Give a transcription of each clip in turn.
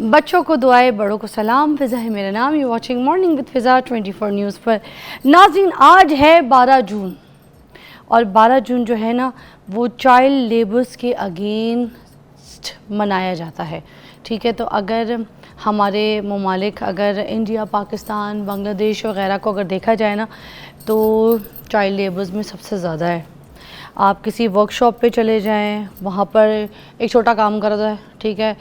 बच्चों को दुआएं, बड़ों को सलाम। फ़िज़ा है मेरा नाम। You watching morning with Fiza 24 news पर। नाज़रीन, आज है 12 जून और 12 जून जो है ना वो चाइल्ड लेबर्स के अगेंस्ट मनाया जाता है। ठीक है, तो अगर हमारे ममालिक, अगर इंडिया, पाकिस्तान, बांग्लादेश वगैरह को अगर देखा जाए ना तो चाइल्ड लेबर्स में सबसे ज़्यादा है। आप किसी वर्कशॉप पे चले जाएं, वहाँ पर एक छोटा काम कर रहा है, ठीक है,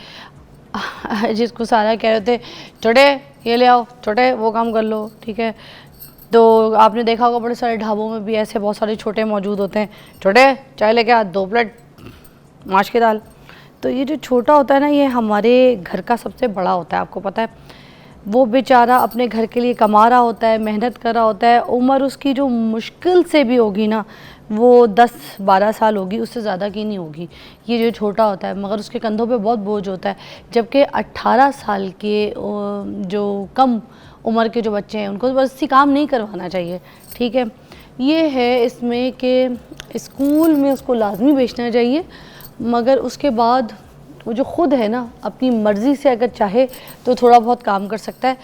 जिसको सारा कह रहे थे छोटे ये ले आओ, छोटे वो काम कर लो, ठीक है। तो आपने देखा होगा बड़े सारे ढाबों में भी ऐसे बहुत सारे छोटे मौजूद होते हैं। छोटे चाय लेके आ, 2 प्लेट माश की दाल। तो ये जो छोटा होता है ना, ये हमारे घर का सबसे बड़ा होता है। आपको पता है, वो बेचारा अपने घर के लिए कमा रहा होता है, मेहनत कर रहा होता है। उम्र उसकी जो मुश्किल से भी होगी ना वो 10-12 साल होगी, उससे ज़्यादा की नहीं होगी। ये जो छोटा होता है, मगर उसके कंधों पे बहुत बोझ होता है। जबकि 18 साल के जो कम उम्र के जो बच्चे हैं उनको बस काम नहीं करवाना चाहिए, ठीक है। ये है इसमें कि स्कूल में उसको लाजमी भेजना चाहिए, मगर उसके बाद वो जो ख़ुद है ना अपनी मर्ज़ी से अगर चाहे तो थोड़ा बहुत काम कर सकता है,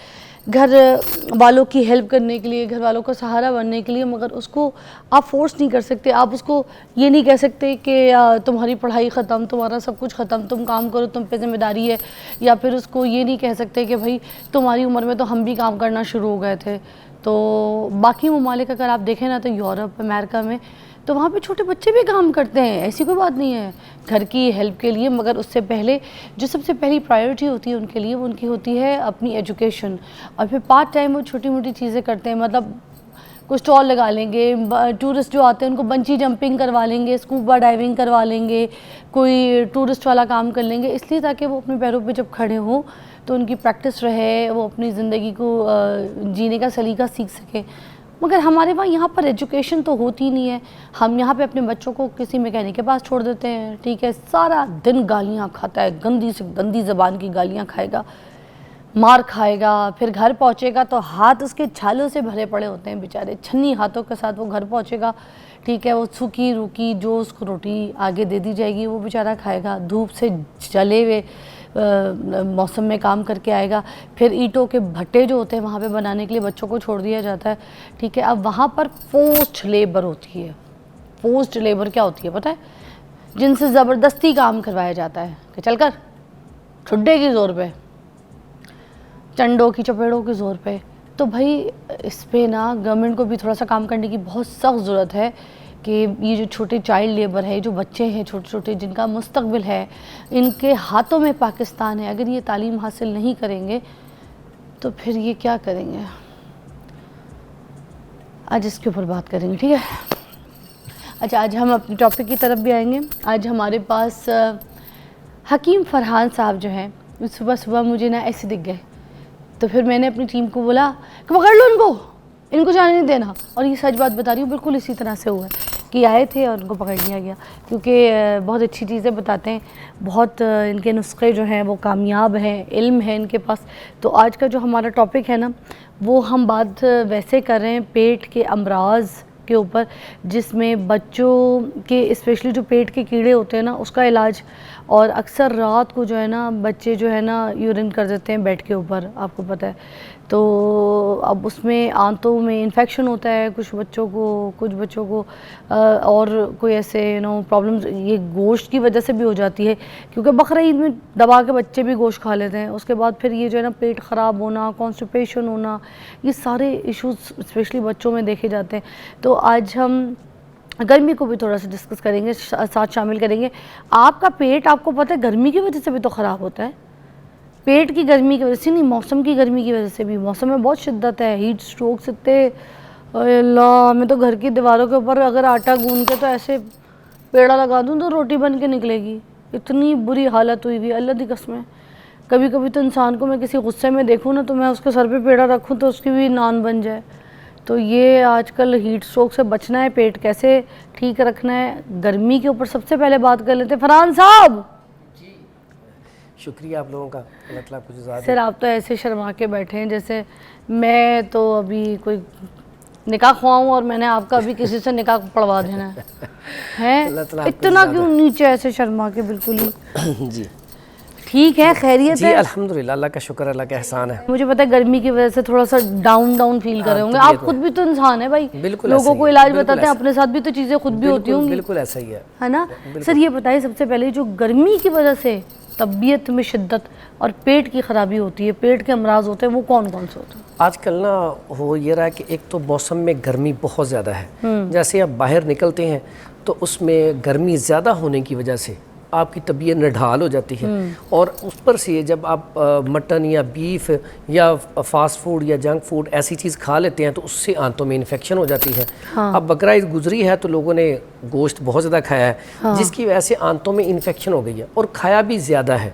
घर वालों की हेल्प करने के लिए, घर वालों का सहारा बनने के लिए। मगर उसको आप फोर्स नहीं कर सकते। आप उसको ये नहीं कह सकते कि तुम्हारी पढ़ाई ख़त्म, तुम्हारा सब कुछ ख़त्म, तुम काम करो, तुम पे ज़िम्मेदारी है। या फिर उसको ये नहीं कह सकते कि भाई तुम्हारी उम्र में तो हम भी काम करना शुरू हो गए थे। तो बाकी ममालिक अगर आप देखें ना तो यूरोप, अमेरिका में तो वहाँ पे छोटे बच्चे भी काम करते हैं, ऐसी कोई बात नहीं है, घर की हेल्प के लिए। मगर उससे पहले जो सबसे पहली प्रायोरिटी होती है उनके लिए, वो उनकी होती है अपनी एजुकेशन। और फिर पार्ट टाइम वो छोटी मोटी चीज़ें करते हैं, मतलब कुछ स्टॉल लगा लेंगे, टूरिस्ट जो आते हैं उनको बंची जंपिंग करवा लेंगे, स्कूबा डाइविंग करवा लेंगे, कोई टूरिस्ट वाला काम कर लेंगे, इसलिए ताकि वो अपने पैरों पे जब खड़े हों तो उनकी प्रैक्टिस रहे, वो अपनी ज़िंदगी को जीने का सलीका सीख सके। मगर हमारे वहाँ यहाँ पर एजुकेशन तो होती नहीं है। हम यहाँ पे अपने बच्चों को किसी मैकेनिक के पास छोड़ देते हैं, ठीक है, सारा दिन गालियाँ खाता है, गंदी से गंदी ज़बान की गालियाँ खाएगा, मार खाएगा, फिर घर पहुँचेगा तो हाथ उसके छालों से भरे पड़े होते हैं बेचारे, छन्नी हाथों के साथ वो घर पहुँचेगा, ठीक है। वो सूखी रूखी जो उसको रोटी आगे दे दी जाएगी वो बेचारा खाएगा, धूप से जले हुए मौसम में काम करके आएगा। फिर ईंटों के भट्टे जो होते हैं वहाँ पे बनाने के लिए बच्चों को छोड़ दिया जाता है, ठीक है। अब वहाँ पर फोर्स्ड लेबर होती है। फोर्स्ड लेबर क्या होती है पता है? जिनसे ज़बरदस्ती काम करवाया जाता है कि चलकर ठुड्डे की ज़ोर पे, चंडों की चपेड़ों के ज़ोर पे। तो भाई इस पे ना गवर्नमेंट को भी थोड़ा सा काम करने की बहुत सख्त ज़रूरत है कि ये जो छोटे चाइल्ड लेबर है, जो बच्चे हैं छोटे छोटे जिनका मुस्तकबिल है, इनके हाथों में पाकिस्तान है, अगर ये तालीम हासिल नहीं करेंगे तो फिर ये क्या करेंगे? आज इसके ऊपर बात करेंगे, ठीक है। अच्छा, आज हम अपने टॉपिक की तरफ भी आएंगे। आज हमारे पास हकीम फरहान साहब जो हैं, सुबह सुबह मुझे ना ऐसे दिख गए, तो फिर मैंने अपनी टीम को बोला कि पकड़ लो इनको जाने नहीं देना। और ये सच बात बता रही हूँ, बिल्कुल इसी तरह से हुआ कि आए थे और उनको पकड़ लिया गया, क्योंकि बहुत अच्छी चीज़ें बताते हैं, बहुत इनके नुस्खे जो हैं वो कामयाब हैं, इल्म है इनके पास। तो आज का जो हमारा टॉपिक है ना वो हम बात वैसे कर रहे हैं पेट के अमराज के ऊपर, जिसमें बच्चों के स्पेशली जो पेट के कीड़े होते हैं ना उसका इलाज। और अक्सर रात को जो है ना बच्चे जो है ना यूरिन कर देते हैं बेड के ऊपर, आपको पता है। तो अब उसमें आंतों में इन्फेक्शन होता है कुछ बच्चों को और कोई ऐसे प्रॉब्लम्स ये गोश्त की वजह से भी हो जाती है, क्योंकि बकरा ईद में दबा के बच्चे भी गोश्त खा लेते हैं। उसके बाद फिर ये जो है ना पेट ख़राब होना, कॉन्स्टिपेशन होना, ये सारे इश्यूज स्पेशली बच्चों में देखे जाते हैं। तो आज हम गर्मी को भी थोड़ा सा डिस्कस करेंगे, साथ शामिल करेंगे। आपका पेट आपको पता है गर्मी की वजह से भी तो ख़राब होता है, पेट की गर्मी की वजह से नहीं, मौसम की गर्मी की वजह से भी। मौसम में बहुत शिद्दत है, हीट स्ट्रोक्स इतने, अल्लाह, मैं तो घर की दीवारों के ऊपर अगर आटा गूंद के तो ऐसे पेड़ा लगा दूँ तो रोटी बन के निकलेगी, इतनी बुरी हालत हुई हुई अल्लाह दी कसम। कभी कभी तो इंसान को मैं किसी गुस्से में देखूँ ना तो मैं उसके सर पे पेड़ा रखूँ तो उसकी भी नान बन जाए। तो ये आजकल हीट स्ट्रोक से बचना है, पेट कैसे ठीक रखना है, गर्मी के ऊपर सबसे पहले बात कर लेते हैं। फरहान साहब जी, शुक्रिया आप लोगों का, मतलब कुछ ज़्यादा। सर आप तो ऐसे शर्मा के बैठे हैं जैसे मैं तो अभी कोई निकाह खुआऊँ और मैंने आपका अभी किसी से निकाह पढ़वा देना है। इतना क्यों नीचे ऐसे शर्मा के बिल्कुल ही? जी ठीक है, खैरियत जी है? अल्हम्दुलिल्लाह, अल्लाह का शुक्र, अल्लाह का एहसान है। मुझे पता है गर्मी की वजह से थोड़ा सा डाउन फील कर रहे होंगे आप, खुद भी तो इंसान है भाई, बिल्कुल लोगों ऐसा को ही है, इलाज बिल्कुल बताते हैं, ऐसा। अपने साथ भी तो चीज़ें खुद भी होती होंगी, बिल्कुल ऐसा ही है ना? सर ये बताइए सबसे पहले, जो गर्मी की वजह से तबीयत में शिद्दत और पेट की खराबी होती है, पेट के अमराज होते हैं, वो कौन कौन से होते हैं? आजकल ना हो ये रहा है कि एक तो मौसम में गर्मी बहुत ज़्यादा है, जैसे आप बाहर निकलते हैं तो उसमें गर्मी ज़्यादा होने की वजह से आपकी तबीयत निढाल हो जाती है, और उस पर से जब आप मटन या बीफ या फास्ट फूड या जंक फूड ऐसी चीज़ खा लेते हैं तो उससे आंतों में इन्फेक्शन हो जाती है। अब बकरा ईद गुजरी है तो लोगों ने गोश्त बहुत ज़्यादा खाया है, जिसकी वजह से आंतों में इन्फेक्शन हो गई है, और खाया भी ज़्यादा है।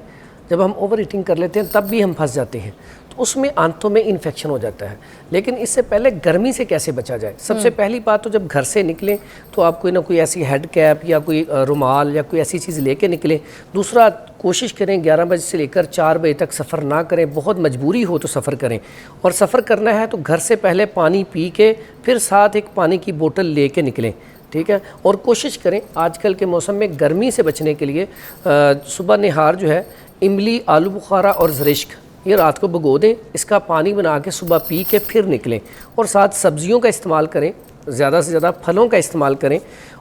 जब हम ओवर ईटिंग कर लेते हैं तब भी हम फंस जाते हैं, तो उसमें आंतों में इन्फेक्शन हो जाता है। लेकिन इससे पहले गर्मी से कैसे बचा जाए? सबसे पहली बात तो जब घर से निकलें तो आप कोई ना कोई ऐसी हेड कैप या कोई रुमाल या कोई ऐसी चीज़ लेके निकलें। दूसरा, कोशिश करें 11 बजे से लेकर 4 बजे तक सफ़र ना करें, बहुत मजबूरी हो तो सफ़र करें, और सफ़र करना है तो घर से पहले पानी पी के फिर साथ एक पानी की बोतल ले के निकलें, ठीक है। और कोशिश करें आजकल के मौसम में गर्मी से बचने के लिए सुबह निहार जो है इमली, आलू बुखारा और ज़रिश्क, ये रात को भिगो दें, इसका पानी बना के सुबह पी के फिर निकलें, और साथ सब्जियों का इस्तेमाल करें, ज़्यादा से ज़्यादा फलों का इस्तेमाल करें।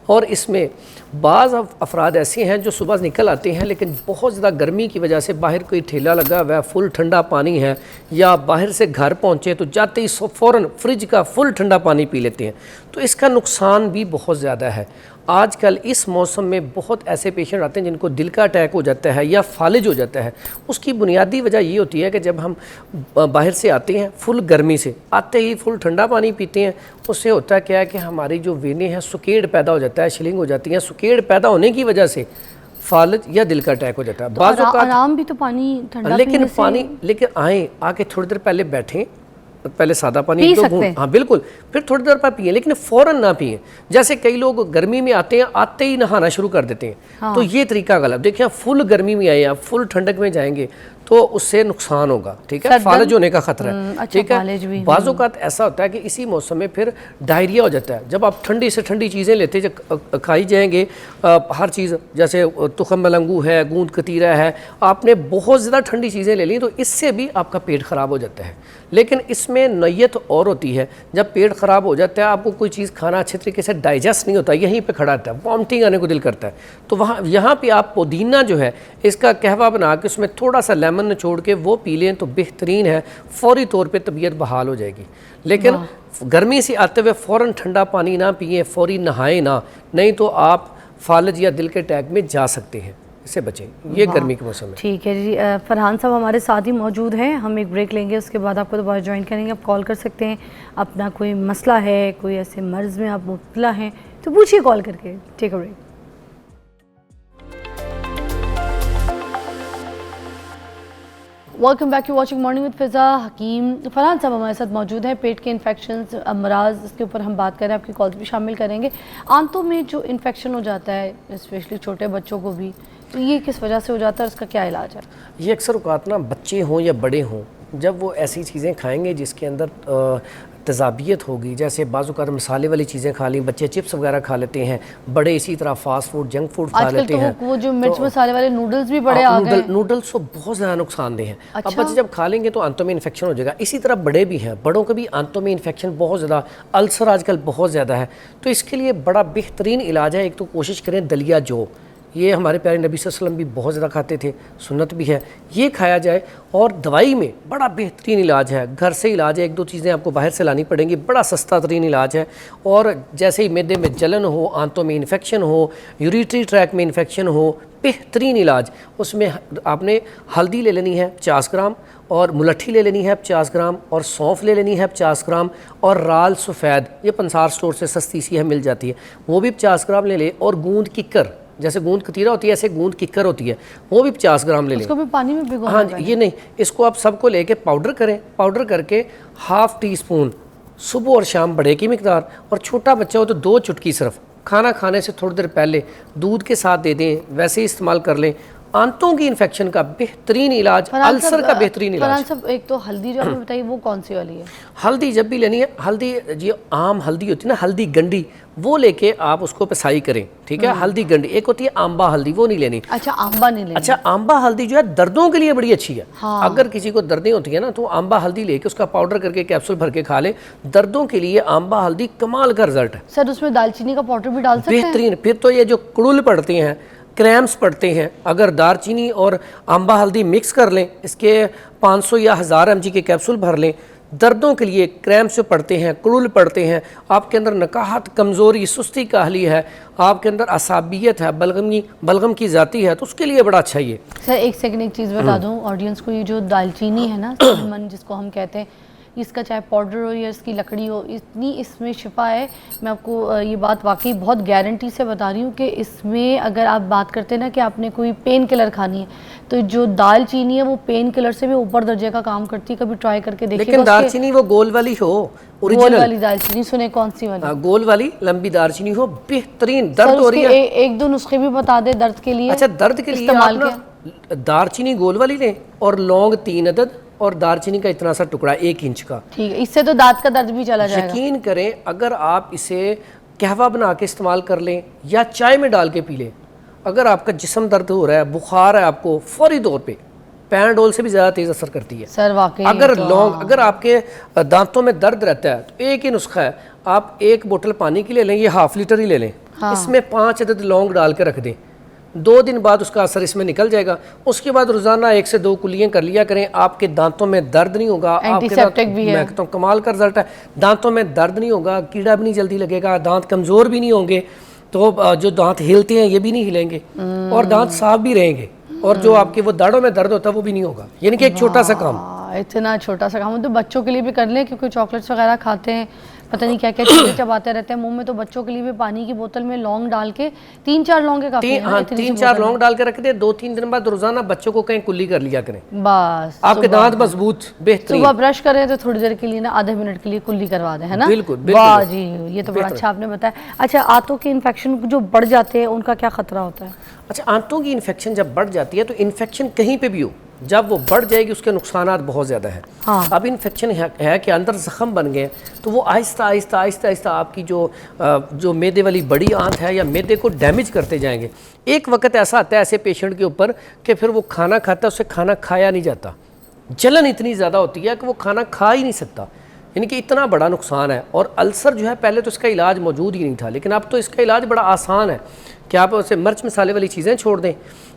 और इसमें बाज़ अफराद ऐसे हैं जो सुबह निकल आते हैं लेकिन बहुत ज़्यादा गर्मी की वजह से बाहर कोई ठेला लगा हुआ है, फुल ठंडा पानी है, या बाहर से घर पहुँचे तो जाते ही फ़ौरन फ्रिज का फुल ठंडा पानी पी लेते हैं, तो इसका नुकसान भी बहुत ज़्यादा है। आजकल इस मौसम में बहुत ऐसे पेशेंट आते हैं जिनको दिल का अटैक हो जाता है या फालिज हो जाता है। उसकी बुनियादी वजह ये होती है कि जब हम बाहर से आते हैं फुल गर्मी से, आते ही फुल ठंडा पानी पीते हैं, उससे होता है क्या है कि हमारी जो वेनें हैं सुकेड़ पैदा हो जाता है, शिलिंग हो जाती है, सुकेड़ पैदा होने की वजह से फालिज या दिल का अटैक हो जाता है। तो आराम भी तो पानी ठंडा लेकिन आए आके थोड़ी देर पहले बैठें, पहले सादा पानी एक दो घूंट, हाँ बिल्कुल, फिर थोड़ी देर पर पिए, लेकिन फ़ौरन ना पिए। जैसे कई लोग गर्मी में आते हैं, आते ही नहाना शुरू कर देते हैं, हाँ। तो ये तरीका गलत। देखिए फुल गर्मी में आए, आप फुल ठंडक में जाएंगे तो उससे नुकसान होगा, ठीक है, फालिज होने का खतरा है, ठीक है। बाज़ औक़ात ऐसा होता है कि इसी मौसम में फिर डायरिया हो जाता है। जब आप ठंडी से ठंडी चीज़ें लेते खाई जाएंगे, हर चीज़ जैसे तुखम मलंगू है, गूंद कतीरा है, आपने बहुत ज़्यादा ठंडी चीज़ें ले ली तो इससे भी आपका पेट ख़राब हो जाता है। लेकिन इसमें नयत और होती है, जब पेट ख़राब हो जाता है आपको कोई चीज़ खाना अच्छे तरीके से डाइजेस्ट नहीं होता, यहीं पे खड़ा रहता है, वॉमिटिंग आने को दिल करता है, तो यहाँ पे आप पुदीना जो है इसका कहवा बना के उसमें थोड़ा सा लेमन निचोड़ के वो पी लें तो बेहतरीन है, फौरी तौर पे तबीयत बहाल हो जाएगी। लेकिन गर्मी से आते हुए फ़ौरन ठंडा पानी ना पिए, फौरी नहाएं ना, नहीं तो आप फालिज या दिल के अटैक में जा सकते हैं, इससे बचें, ये गर्मी के मौसम में। ठीक है जी, फरहान साहब हमारे साथ ही मौजूद हैं, हम एक ब्रेक लेंगे, उसके बाद आपको दोबारा ज्वाइन करेंगे। आप कॉल कर सकते हैं, अपना कोई मसला है, कोई ऐसे मर्ज़ में आप मुब्तला हैं तो पूछिए कॉल करके। Take a break. Welcome back to watching morning with Fiza. Hakim Farhan साहब हमारे साथ मौजूद हैं। पेट के इन्फेक्शंस, अमराज, इसके ऊपर हम बात कर रहे हैं, आपकी कॉल्स भी शामिल करेंगे। आंतों में जो इन्फेक्शन हो जाता है, स्पेशली छोटे बच्चों को भी, तो ये किस वजह से हो जाता है और इसका क्या इलाज है? ये अक्सर औक़ात ना बच्चे हों या बड़े हों, जब वो ऐसी चीज़ें खाएंगे जिसके अंदर तज़ाबियत होगी, जैसे बाज़ औक़ात मसाले वाली चीज़ें खा ली, बच्चे चिप्स वगैरह खा लेते हैं, बड़े इसी तरह फास्ट फूड, जंक फूड खा लेते हैं। वो जो मिर्च मसाले वाले नूडल्स भी बड़े आ गए, नूडल्स तो बहुत ज़्यादा नुकसानदेह हैं। अब बच्चे जब खा लेंगे तो आंतों में इन्फेक्शन हो जाएगा। इसी तरह बड़े भी हैं, बड़ों के भी आंतों में इन्फेक्शन बहुत ज़्यादा, अल्सर आजकल बहुत ज़्यादा है, तो इसके लिए बड़ा बेहतरीन इलाज है। एक तो कोशिश करें दलिया जो, ये हमारे प्यारे नबी सल्लल्लाहु अलैहि वसल्लम भी बहुत ज़्यादा खाते थे, सुन्नत भी है, ये खाया जाए। और दवाई में बड़ा बेहतरीन इलाज है, घर से इलाज है, एक दो चीज़ें आपको बाहर से लानी पड़ेंगी, बड़ा सस्ता तरीन इलाज है। और जैसे ही मैदे में जलन हो, आंतों में इन्फेक्शन हो, यूरिटरी ट्रैक में इन्फेक्शन हो, बेहतरीन इलाज, उसमें आपने हल्दी ले लेनी है 50 ग्राम, और मुलट्ठी ले लेनी है 50 ग्राम, और सौंफ ले लेनी है 50 ग्राम, और राल सफ़ेद, ये पंसार स्टोर से सस्ती सी है, मिल जाती है, वो भी 50 ग्राम ले लें। और गूंद किक्कर, जैसे गूंद कतीरा होती है ऐसे गूंद किक्कर होती है, वो भी 50 ग्राम ले लें। इसको भी पानी में भिगोना? हाँ, ये नहीं, इसको आप सबको लेके पाउडर करें, पाउडर करके ½ टीस्पून सुबह और शाम बड़े की मिकदार, और छोटा बच्चा हो तो 2 चुटकी सिर्फ खाना खाने से थोड़ी देर पहले दूध के साथ दे दें, वैसे ही इस्तेमाल कर लें। आंतों की इन्फेक्शन का बेहतरीन इलाज, अल्सर का बेहतरीन इलाज। सब एक तो हल्दी जो आपने बताई वो कौन सी वाली है? हल्दी जब भी लेनी है, हल्दी जी आम हल्दी होती है ना, हल्दी गंडी, वो लेके आप उसको पिसाई करें, ठीक है। हल्दी गंडी एक होती है आंबा हल्दी, वो नहीं लेनी। अच्छा, आंबा नहीं लेनी। अच्छा, आंबा हल्दी जो है दर्दों के लिए बड़ी अच्छी है। हाँ। अगर किसी को दर्दें होती है ना, तो आंबा हल्दी लेके उसका पाउडर करके कैप्सूल भर के खा ले, दर्दों के लिए आंबा हल्दी कमाल का रिजल्ट है। सर उसमें दालचीनी का पाउडर भी डाल सकते हैं? बेहतरीन। फिर तो ये जो कुड़ुल पड़ते हैं, क्रैम्स पड़ते हैं, अगर दालचीनी और आंबा हल्दी मिक्स कर लें, इसके 500 या 1000 mg के कैप्सूल भर लें, दर्दों के लिए, क्रैम्स जो पड़ते हैं, कुड़ुल पड़ते हैं, आपके अंदर नकाहत, कमज़ोरी, सुस्ती काहली है, आपके अंदर असाबियत है, बलगम की जाती है, तो उसके लिए बड़ा अच्छा ये। सर एक सेकंड, एक चीज़ बता दूं ऑडियंस को, ये जो दालचीनी है ना, सिनेमन जिसको हम कहते हैं, इसका चाहे पाउडर हो या इसकी लकड़ी हो, इतनी इसमें शिफा है। मैं आपको ये बात वाकई बहुत गारंटी से बता रही हूँ कि इसमें अगर आप बात करते हैं ना कि आपने कोई पेन किलर खानी है, तो जो दालचीनी है वो पेन किलर से भी ऊपर दर्जे का काम करती है। कभी ट्राई करके देखिए। लेकिन दालचीनी वो गोल वाली हो, गोल वाली दालचीनी सुने कौन सी वाली? गोल वाली लंबी दालचीनी हो, बेहतरीन। दर्द हो रही है, एक दो नुस्खे भी बता दे दर्द के लिए। अच्छा, दर्द के लिए इस्तेमाल आप दालचीनी गोल वाली लें और लौंग 3 अदद और दालचीनी का इतना सा टुकड़ा 1 इंच का। ठीक है, इससे तो दांत का दर्द भी चला जाएगा। यकीन करें, अगर आप इसे कहवा बना के इस्तेमाल कर लें या चाय में डाल के पी लें, अगर आपका जिस्म दर्द हो रहा है, बुखार है आपको, फौरी तौर पे पैराडोल से भी ज़्यादा तेज़ असर करती है सर वाकई। अगर लौंग, अगर आपके दांतों में दर्द रहता है, तो एक ही नुस्खा है, आप 1 बोतल पानी की ले लें, ये ½ लीटर ही ले लें। हाँ। इसमें 5 अदद लौंग डाल के रख दें, 2 दिन बाद उसका असर इसमें निकल जाएगा। उसके बाद रोजाना 1 से 2 कुल्लियाँ कर लिया करें, आपके दांतों में दर्द नहीं होगा। एंटीसेप्टिक भी है। मैं कहता हूँ कमाल का रिजल्ट है। दांतों में दर्द नहीं होगा, कीड़ा भी नहीं जल्दी लगेगा, दांत कमज़ोर भी नहीं होंगे, तो जो दांत हिलते हैं ये भी नहीं हिलेंगे, और दांत साफ भी रहेंगे, और जो आपके वो दाढ़ों में दर्द होता है वो भी नहीं होगा। यानी कि एक छोटा सा काम, इतना छोटा सा काम तो बच्चों के लिए भी कर लें, क्योंकि चॉकलेट्स वगैरह खाते हैं, पता नहीं क्या क्या चीज़ें चबाते रहते हैं मुंह में, तो बच्चों के लिए भी पानी की बोतल में लौंग डाल के 3-4 लौंग के काफी है। हाँ, 3-4 लौंग डाल के रख दे, 2-3 दिन बाद रोजाना बच्चों को कहीं कुल्ली कर लिया करें, बस आपके दांत मजबूत बेहतरीन। सुबह ब्रश करें तो थोड़ी देर के लिए ना, आधे मिनट के लिए कुल्ली करवा दें, है ना? बिल्कुल वाह जी, ये तो बड़ा अच्छा आपने बताया। अच्छा, आंतों के इन्फेक्शन जो बढ़ जाते हैं उनका क्या खतरा होता है? अच्छा, आंतों की इन्फेक्शन जब बढ़ जाती है, तो इन्फेक्शन कहीं पे भी हो, जब वो बढ़ जाएगी उसके नुकसानात बहुत ज़्यादा हैं। हाँ। अब इन्फेक्शन है कि अंदर ज़ख़म बन गए, तो वो आहिस्ता आहिस्ता आहिस्ता आहिस्ता आपकी जो मैदे वाली बड़ी आंत है या मैदे को डैमेज करते जाएंगे। एक वक्त ऐसा आता है ऐसे पेशेंट के ऊपर कि फिर वो खाना खाता है, उससे खाना खाया नहीं जाता, जलन इतनी ज़्यादा होती है कि वो खाना खा ही नहीं सकता, यानी कि इतना बड़ा नुकसान है। और अल्सर जो है, पहले तो इसका इलाज मौजूद ही नहीं था, लेकिन अब तो इसका इलाज बड़ा आसान है कि आप उसे मिर्च मसाले वाली चीज़ें छोड़ दें,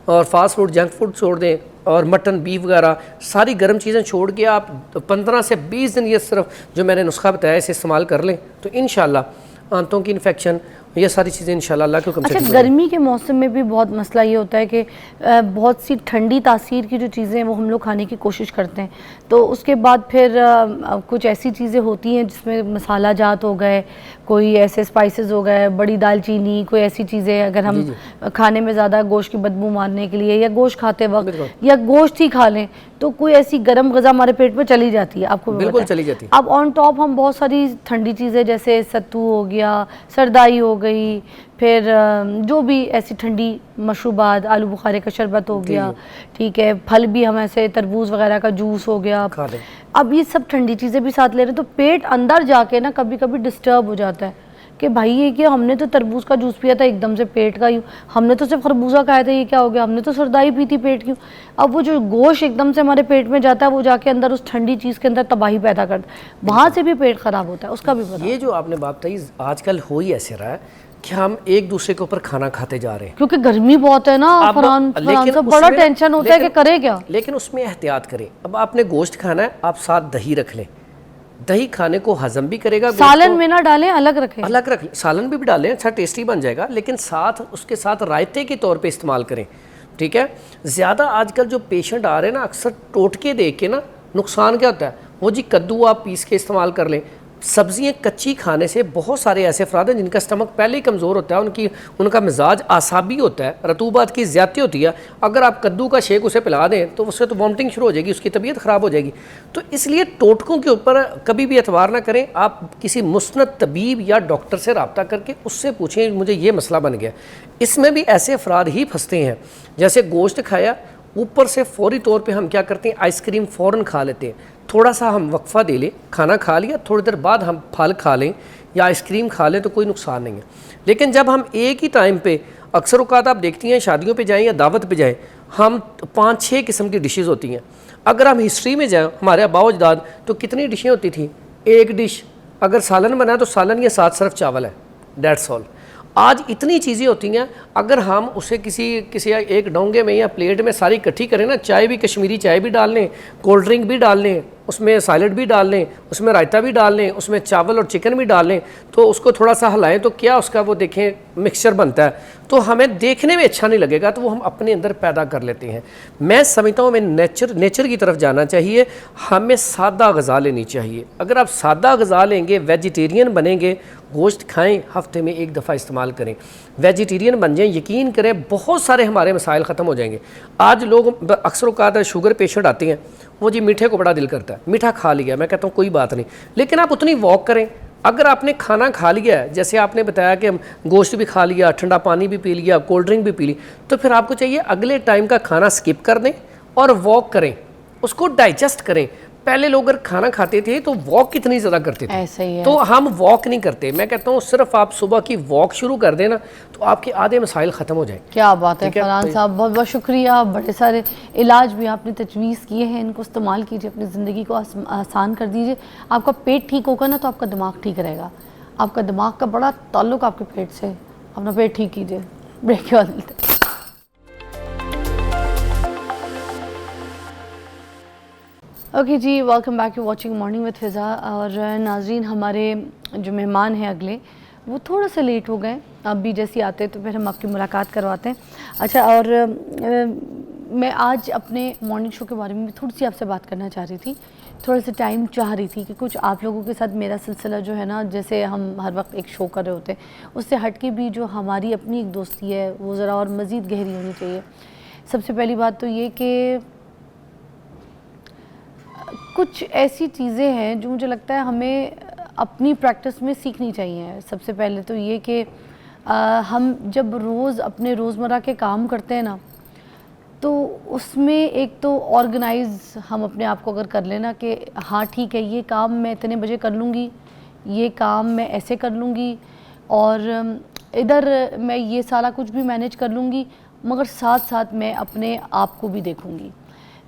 और फास्ट फूड, जंक फूड छोड़ दें, और मटन, बीफ वगैरह सारी गर्म चीज़ें छोड़ के आप 15 से 20 दिन ये सिर्फ जो मैंने नुस्खा बताया इसे इस्तेमाल कर लें, तो इंशाल्लाह आंतों की इन्फेक्शन, ये सारी चीज़ें इंशाल्लाह अल्लाह के हुक्म से। अच्छा, गर्मी के मौसम में भी बहुत मसला ये होता है कि बहुत सी ठंडी तासीर की जो चीज़ें हैं वो हम लोग खाने की कोशिश करते हैं, तो उसके बाद फिर कुछ ऐसी चीज़ें होती हैं जिसमें मसाला जात हो गए, कोई ऐसे स्पाइसेस हो गए, बड़ी दालचीनी, कोई ऐसी चीज़ें अगर हम खाने में ज़्यादा गोश्त की बदबू मारने के लिए, या गोश्त खाते वक्त या गोश्त ही खा लें, तो कोई ऐसी गर्म गज़ा हमारे पेट में चली जाती है, आपको बिल्कुल चली जाती है। अब ऑन टॉप हम बहुत सारी ठंडी चीज़ें जैसे सत्तू हो गया, सरदाई हो गई, फिर जो भी ऐसी ठंडी मशरूबात, आलू बुखारे का शरबत हो गया, ठीक है, फल भी हम ऐसे तरबूज वगैरह का जूस हो गया, अब ये सब ठंडी चीज़ें भी साथ ले रहे हैं, तो पेट अंदर जाके ना कभी कभी डिस्टर्ब हो जाता है कि भाई ये क्या, हमने तो तरबूज का जूस पिया था एकदम से पेट का, हमने तो सिर्फ खरबूजा खाया था, ये क्या हो गया, हमने तो सरदाई पी थी, पेट क्यों? अब वो जो गोश्त एकदम से हमारे पेट में जाता है, वो जाके अंदर उस ठंडी चीज़ के अंदर तबाही पैदा करता है, वहाँ से भी पेट खराब होता है, उसका भी पता। ये जो आपने बात कही, आजकल हो ही ऐसे रहा है कि हम एक दूसरे के ऊपर खाना खाते जा रहे हैं, क्योंकि गर्मी बहुत है ना फरहान, बड़ा टेंशन होता है कि करे क्या। लेकिन उसमें एहतियात करें। अब आपने गोश्त खाना है, आप साथ दही रख लें, दही खाने को हजम भी करेगा, सालन में ना डालें, अलग रखें, अलग रख, सालन भी डालें, अच्छा टेस्टी बन जाएगा, लेकिन साथ उसके साथ रायते के तौर पे इस्तेमाल करें, ठीक है। ज़्यादा आजकल जो पेशेंट आ रहे हैं ना, अक्सर टोटके देख के ना नुकसान क्या होता है, वो जी कद्दू आप पीस के इस्तेमाल कर लें, सब्जियां कच्ची खाने से बहुत सारे ऐसे अफराद हैं जिनका स्टमक पहले ही कमज़ोर होता है, उनका मिजाज आसाबी होता है, रतूबात की ज़्यादती होती है। अगर आप कद्दू का शेक उसे पिला दें तो उससे तो वॉमिटिंग शुरू हो जाएगी, उसकी तबीयत ख़राब हो जाएगी। तो इसलिए टोटकों के ऊपर कभी भी एतबार ना करें। आप किसी मुस्नद तबीब या डॉक्टर से रब्ता करके उससे पूछें मुझे ये मसला बन गया। इसमें भी ऐसे अफराद ही फंसते हैं, जैसे गोश्त खाया, ऊपर से फौरी तौर पे हम क्या करते हैं, आइसक्रीम फ़ौरन खा लेते हैं। थोड़ा सा हम वक्फ़ा दे लें, खाना खा लिया, थोड़ी देर बाद हम फल खा लें या आइसक्रीम खा लें तो कोई नुकसान नहीं है। लेकिन जब हम एक ही टाइम पे, अक्सर औक़ात आप देखती हैं शादियों पे जाएं या दावत पे जाएं, हम 5-6 किस्म की डिशेज़ होती हैं। अगर हम हिस्ट्री में जाएँ, हमारे आबा अजदाद तो कितनी डिशें होती थी। एक डिश अगर सालन बना तो सालन या साथ सिर्फ चावल है, दैट्स ऑल। आज इतनी चीज़ें होती हैं, अगर हम उसे किसी एक डोंगे में या प्लेट में सारी इकट्ठी करें ना, चाय भी कश्मीरी चाय भी डाल लें, कोल्ड ड्रिंक भी डाल लें, उसमें सैलड भी डाल लें, उसमें रायता भी डाल लें, उसमें चावल और चिकन भी डाल लें, तो उसको थोड़ा सा हिलाएं तो क्या उसका वो देखें मिक्सचर बनता है, तो हमें देखने में अच्छा नहीं लगेगा, तो वो हम अपने अंदर पैदा कर लेते हैं। मैं समझता हूँ हमें नेचर की तरफ जाना चाहिए, हमें सादा ग़िज़ा लेनी चाहिए। अगर आप सादा ग़िज़ा लेंगे, वेजिटेरियन बनेंगे, गोश्त खाएं, हफ्ते में एक दफ़ा इस्तेमाल करें, वेजिटेरियन बन जाएं, यकीन करें बहुत सारे हमारे मसाइल ख़त्म हो जाएंगे। आज लोग अक्सर औक़ात शुगर पेशेंट आते हैं, वो जी मीठे को बड़ा दिल करता है, मीठा खा लिया, मैं कहता हूँ कोई बात नहीं, लेकिन आप उतनी वॉक करें। अगर आपने खाना खा लिया है, जैसे आपने बताया कि गोश्त भी खा लिया, ठंडा पानी भी पी लिया, कोल्ड ड्रिंक भी पी ली, तो फिर आपको चाहिए अगले टाइम का खाना स्किप कर दें और वॉक करें, उसको डाइजेस्ट करें। पहले लोग अगर खाना खाते थे तो वॉक कितनी ज़्यादा करते थे, ऐसे ही है। तो हम वॉक नहीं करते। मैं कहता हूँ सिर्फ आप सुबह की वॉक शुरू कर देना तो आपके आधे मसाइल ख़त्म हो जाए। क्या बात है फरहान साहब, बहुत बहुत शुक्रिया। बड़े सारे इलाज भी आपने तजवीज़ किए हैं, इनको इस्तेमाल कीजिए, अपनी ज़िंदगी को आसान कर दीजिए। आपका पेट ठीक होगा ना तो आपका दिमाग ठीक रहेगा। आपका दिमाग का बड़ा ताल्लुक़ आपके पेट से, अपना पेट ठीक कीजिए। ब्रेक के बाद मिलते हैं। ओके जी, welcome back to watching morning with Fiza. और नाज़रीन, हमारे जो मेहमान हैं अगले, वो थोड़ा सा लेट हो गए, अब भी जैसे आते तो फिर हम आपकी मुलाकात करवाते हैं। अच्छा, और मैं आज अपने मॉर्निंग शो के बारे में थोड़ी सी आपसे बात करना चाह रही थी। थोड़ा सा टाइम चाह रही थी कि कुछ आप लोगों के साथ मेरा सिलसिला जो है ना, जैसे हम हर वक्त एक शो कर रहे होते हैं, उससे हट के भी जो हमारी अपनी एक दोस्ती है वो ज़रा और मज़ीद गहरी होनी चाहिए। सबसे पहली बात तो ये कि कुछ ऐसी चीज़ें हैं जो मुझे लगता है हमें अपनी प्रैक्टिस में सीखनी चाहिए। सबसे पहले तो ये कि हम जब रोज़ अपने रोज़मर्रा के काम करते हैं ना, तो उसमें एक तो ऑर्गेनाइज़ हम अपने आप को अगर कर लेना कि हाँ ठीक है, ये काम मैं इतने बजे कर लूँगी, ये काम मैं ऐसे कर लूँगी, और इधर मैं ये सारा कुछ भी मैनेज कर लूँगी, मगर साथ साथ मैं अपने आप को भी देखूँगी,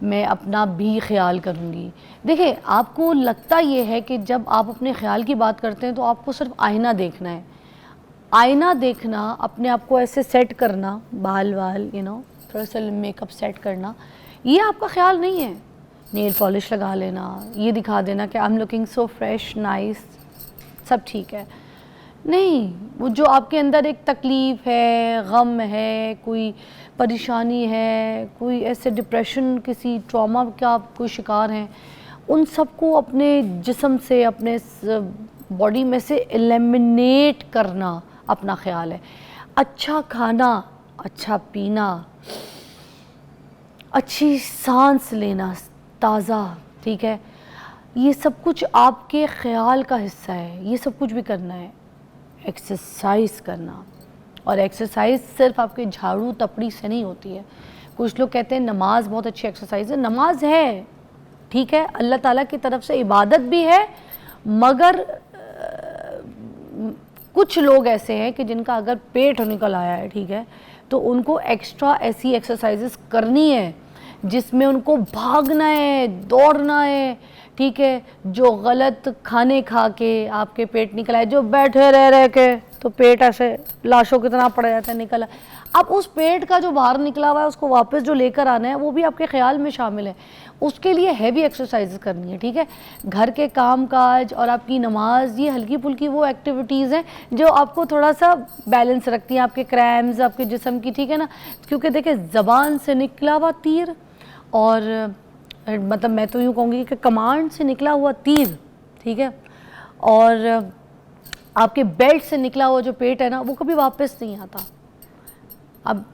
मैं अपना भी ख्याल करूँगी। देखिए, आपको लगता ये है कि जब आप अपने ख्याल की बात करते हैं तो आपको सिर्फ आईना देखना है, आईना देखना, अपने आप को ऐसे सेट करना, बाल थोड़ा सा मेकअप सेट करना, ये आपका ख्याल नहीं है। नेल पॉलिश लगा लेना, ये दिखा देना कि I am looking so fresh, nice, सब ठीक है, नहीं। वो जो आपके अंदर एक तकलीफ़ है, गम है, कोई परेशानी है, कोई ऐसे डिप्रेशन, किसी ट्रॉमा का आप कोई शिकार हैं, उन सब को अपने जिस्म से, अपने बॉडी में से एलिमिनेट करना अपना ख्याल है। अच्छा खाना, अच्छा पीना, अच्छी सांस लेना ताज़ा, ठीक है, ये सब कुछ आपके ख्याल का हिस्सा है। ये सब कुछ भी करना है। एक्सरसाइज करना, और एक्सरसाइज सिर्फ आपके झाड़ू तपड़ी से नहीं होती है। कुछ लोग कहते हैं नमाज बहुत अच्छी एक्सरसाइज है। नमाज है, ठीक है, अल्लाह ताला की तरफ से इबादत भी है, मगर कुछ लोग ऐसे हैं कि जिनका अगर पेट निकल आया है, ठीक है, तो उनको एक्स्ट्रा ऐसी एक्सरसाइजेस करनी है जिसमें उनको भागना है, दौड़ना है, ठीक है, जो गलत खाने खा के आपके पेट निकला है, जो बैठे रह के तो पेट ऐसे लाशों की तरह पड़ जाता है, निकला। अब उस पेट का जो बाहर निकला हुआ है उसको वापस जो लेकर आना है वो भी आपके ख्याल में शामिल है। उसके लिए हैवी एक्सरसाइज करनी है, ठीक है। घर के काम काज और आपकी नमाज, ये हल्की फुल्की वो एक्टिविटीज़ हैं जो आपको थोड़ा सा बैलेंस रखती हैं, आपके क्रैम्स, आपके जिस्म की, ठीक है ना। क्योंकि देखिए, ज़बान से निकला हुआ तीर, और मतलब मैं तो यूँ कहूँगी कि कमांड से निकला हुआ तीर, ठीक है, और आपके बेल्ट से निकला हुआ जो पेट है ना वो कभी वापस नहीं आता। अब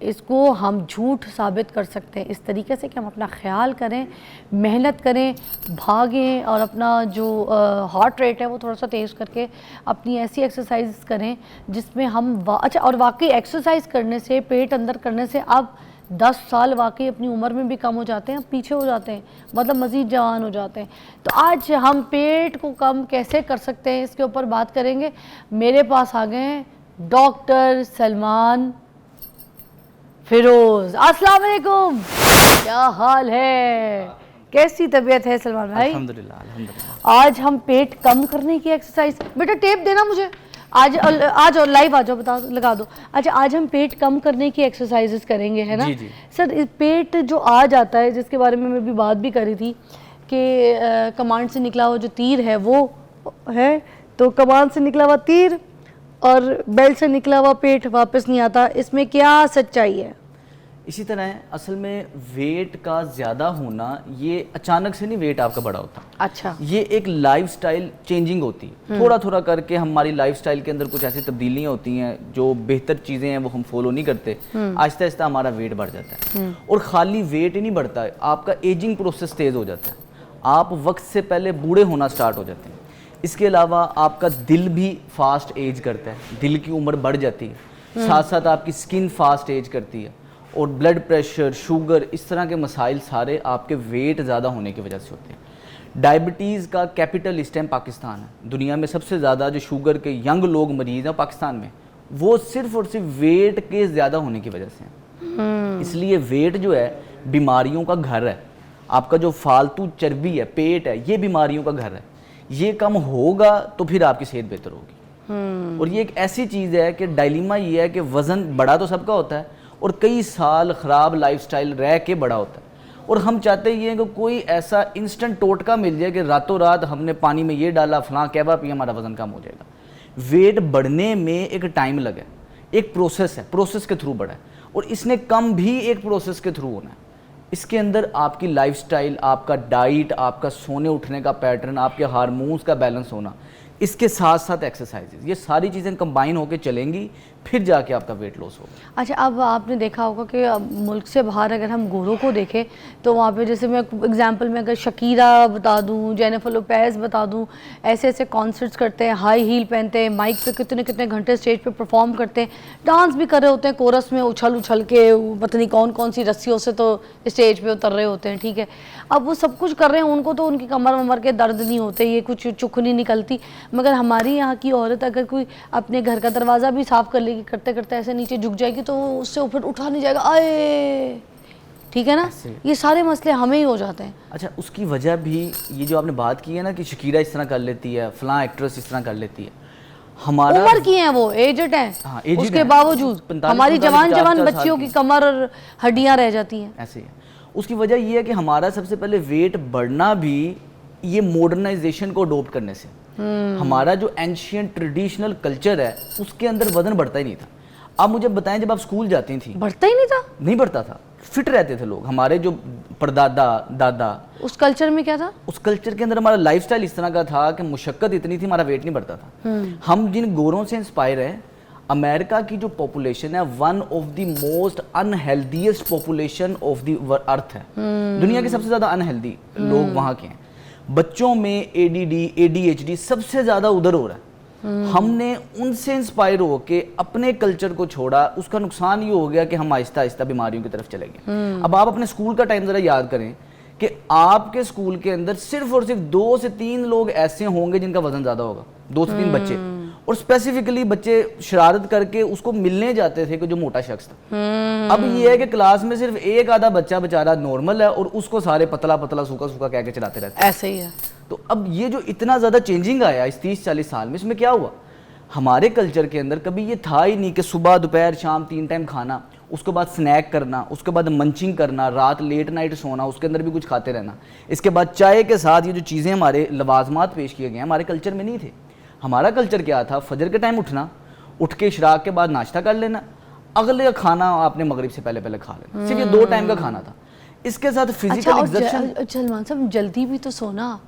इसको हम झूठ साबित कर सकते हैं इस तरीके से कि हम अपना ख्याल करें, मेहनत करें, भागें और अपना जो हार्ट रेट है वो थोड़ा सा तेज़ करके अपनी ऐसी एक्सरसाइज करें जिसमें हम अच्छा, और वाकई एक्सरसाइज करने से, पेट अंदर करने से आप 10 साल वाकई अपनी उम्र में भी कम हो जाते हैं, पीछे हो जाते हैं, मतलब मज़ीद जवान हो जाते हैं। तो आज हम पेट को कम कैसे कर सकते हैं इसके ऊपर बात करेंगे। मेरे पास आ गए हैं डॉक्टर सलमान फिरोज। अस्सलाम वालेकुम, क्या हाल है, कैसी तबीयत है सलमान भाई? अल्हम्दुलिल्लाह अल्हम्दुलिल्लाह। आज हम पेट कम करने की एक्सरसाइज, बेटा टेप देना मुझे, आज और लाइव आ जाओ, बता लगा दो। अच्छा, आज हम पेट कम करने की एक्सरसाइजेस करेंगे, है ना? जी जी। सर, इस पेट जो आ जाता है जिसके बारे में मैं भी बात भी करी थी कि कमांड से निकला हुआ जो तीर है वो है, तो कमांड से निकला हुआ तीर और बेल्ट से निकला हुआ पेट वापस नहीं आता, इसमें क्या सच्चाई है? इसी तरह है, असल में वेट का ज़्यादा होना ये अचानक से नहीं वेट आपका बड़ा होता। अच्छा, ये एक लाइफस्टाइल चेंजिंग होती है, थोड़ा थोड़ा करके हमारी लाइफस्टाइल के अंदर कुछ ऐसी तब्दीलियाँ होती हैं जो बेहतर चीज़ें हैं वो हम फॉलो नहीं करते, आहिस्ता आहिस्ता हमारा वेट बढ़ जाता है। और खाली वेट ही नहीं बढ़ता है, आपका एजिंग प्रोसेस तेज़ हो जाता है, आप वक्त से पहले बूढ़े होना स्टार्ट हो जाते हैं। इसके अलावा आपका दिल भी फास्ट एज करता है, दिल की उम्र बढ़ जाती है, साथ साथ आपकी स्किन फास्ट एज करती है, और ब्लड प्रेशर, शुगर, इस तरह के मसाइल सारे आपके वेट ज़्यादा होने की वजह से होते हैं। डायबिटीज़ का कैपिटल इस टाइम पाकिस्तान है, दुनिया में सबसे ज़्यादा जो शुगर के यंग लोग मरीज़ हैं पाकिस्तान में, वो सिर्फ और सिर्फ वेट के ज़्यादा होने की वजह से हैं। इसलिए वेट जो है बीमारियों का घर है, आपका जो फालतू चर्बी है, पेट है, ये बीमारियों का घर है। ये कम होगा तो फिर आपकी सेहत बेहतर होगी। और ये एक ऐसी चीज़ है कि डायलिमा ये है कि वज़न बड़ा तो सबका होता है और कई साल ख़राब लाइफस्टाइल रह के बड़ा होता है, और हम चाहते ये हैं कि कोई ऐसा इंस्टेंट टोटका मिल जाए कि रातों रात हमने पानी में ये डाला, फलां कहवा पिया, हमारा वज़न कम हो जाएगा। वेट बढ़ने में एक टाइम लगा, एक प्रोसेस है, प्रोसेस के थ्रू बढ़ा है, और इसने कम भी एक प्रोसेस के थ्रू होना है। इसके अंदर आपकी लाइफस्टाइल, आपका डाइट, आपका सोने उठने का पैटर्न, आपके हार्मोन्स का बैलेंस होना, इसके साथ साथ एक्सरसाइजेज, ये सारी चीज़ें कंबाइन होकर चलेंगी, फिर जाके आपका वेट लॉस होगा। अच्छा, अब आपने देखा होगा कि मुल्क से बाहर अगर हम गोरों को देखें तो वहाँ पे, जैसे मैं एग्जांपल में अगर शकीरा बता दूँ, जेनिफर लोपेज बता दूँ, ऐसे ऐसे कॉन्सर्ट्स करते हैं, हाई हील पहनते हैं, माइक पे कितने कितने घंटे स्टेज पे परफॉर्म करते हैं, डांस भी कर रहे होते हैं, कोरस में उछल उछल के पता नहीं कौन कौन सी रस्सियों से तो स्टेज पर उतर रहे होते हैं, ठीक है। अब वो सब कुछ कर रहे हैं, उनको तो उनकी कमर वमर के दर्द नहीं होते, ये कुछ चुख नहीं निकलती, मगर हमारी यहाँ की औरत अगर कोई अपने घर का दरवाज़ा भी साफ़ कर लेगी, करते करते ऐसे नीचे झुक जाएगी तो उससे ऊपर उठा नहीं जाएगा, आए, ठीक है ना? ये सारे मसले हमें ही हो जाते हैं। अच्छा, उसकी वजह भी ये जो आपने बात की है ना कि शकीरा इस तरह कर लेती है, फलां एक्ट्रेस इस तरह कर लेती है, हमारा उम्र की है वो, एजेड है, हाँ, एजेड उसके है, बावजूद हमारी जवान जवान बच्चियों की कमर और हड्डियां रह जाती हैं। ऐसे ही है। उसकी वजह ये है कि हमारा सबसे पहले वेट बढ़ना भी ये मॉडर्नाइजेशन को अडोप्ट करने से, हमारा जो एंशियंट ट्रेडिशनल कल्चर है उसके अंदर वजन बढ़ता ही नहीं था। आप मुझे बताएं, जब आप स्कूल जाती थी, बढ़ता ही नहीं था? नहीं बढ़ता था, फिट रहते थे लोग, हमारे जो परदादा दादा। उस कल्चर में क्या था? उस कल्चर के अंदर हमारा लाइफस्टाइल इस तरह का था कि मुशक्कत इतनी थी, हमारा वेट नहीं बढ़ता था। हम जिन गोरों से इंस्पायर हैं, अमेरिका की जो पॉपुलेशन है one of the most unhealthiest population of the earth है, दुनिया के सबसे ज्यादा अनहेल्दी लोग वहाँ के हैं। बच्चों में ADD, ADHD सबसे ज्यादा उधर हो रहा है। हमने उनसे इंस्पायर होके अपने कल्चर को छोड़ा, उसका नुकसान ये हो गया कि हम आहिस्ता आहिस्ता बीमारियों की तरफ चले गए। अब आप अपने स्कूल का टाइम जरा याद करें कि आपके स्कूल के अंदर सिर्फ और सिर्फ 2 से 3 लोग ऐसे होंगे जिनका वजन ज्यादा होगा, 2 से 3 बच्चे, और स्पेसिफिकली बच्चे शरारत करके उसको मिलने जाते थे कि जो मोटा शख्स था। अब ये है कि क्लास में सिर्फ एक आधा बच्चा बेचारा नॉर्मल है और उसको सारे पतला पतला सूखा सूखा कह के चलाते रहते हैं। ऐसे ही है। तो अब ये जो इतना ज़्यादा चेंजिंग आया इस 30-40 साल में, इसमें क्या हुआ, हमारे कल्चर के अंदर कभी ये था ही नहीं कि सुबह दोपहर शाम 3 टाइम खाना, उसके बाद स्नैक करना, उसके बाद मंचिंग करना, रात लेट नाइट सोना, उसके अंदर भी कुछ खाते रहना, इसके बाद चाय के साथ ये जो चीज़ें हमारे लवाजमात पेश किए गए हैं हमारे कल्चर में नहीं थे। हमारा कल्चर क्या था, फजर के टाइम उठना, उठ के इशराक के बाद नाश्ता कर लेना, अगले खाना आपने मगरिब से पहले पहले खा लेना, सिर्फ ये 2 टाइम का खाना था। इसके साथ फिजिकल एग्जर्शन। सलमान साहब, जल्दी भी तो सोना,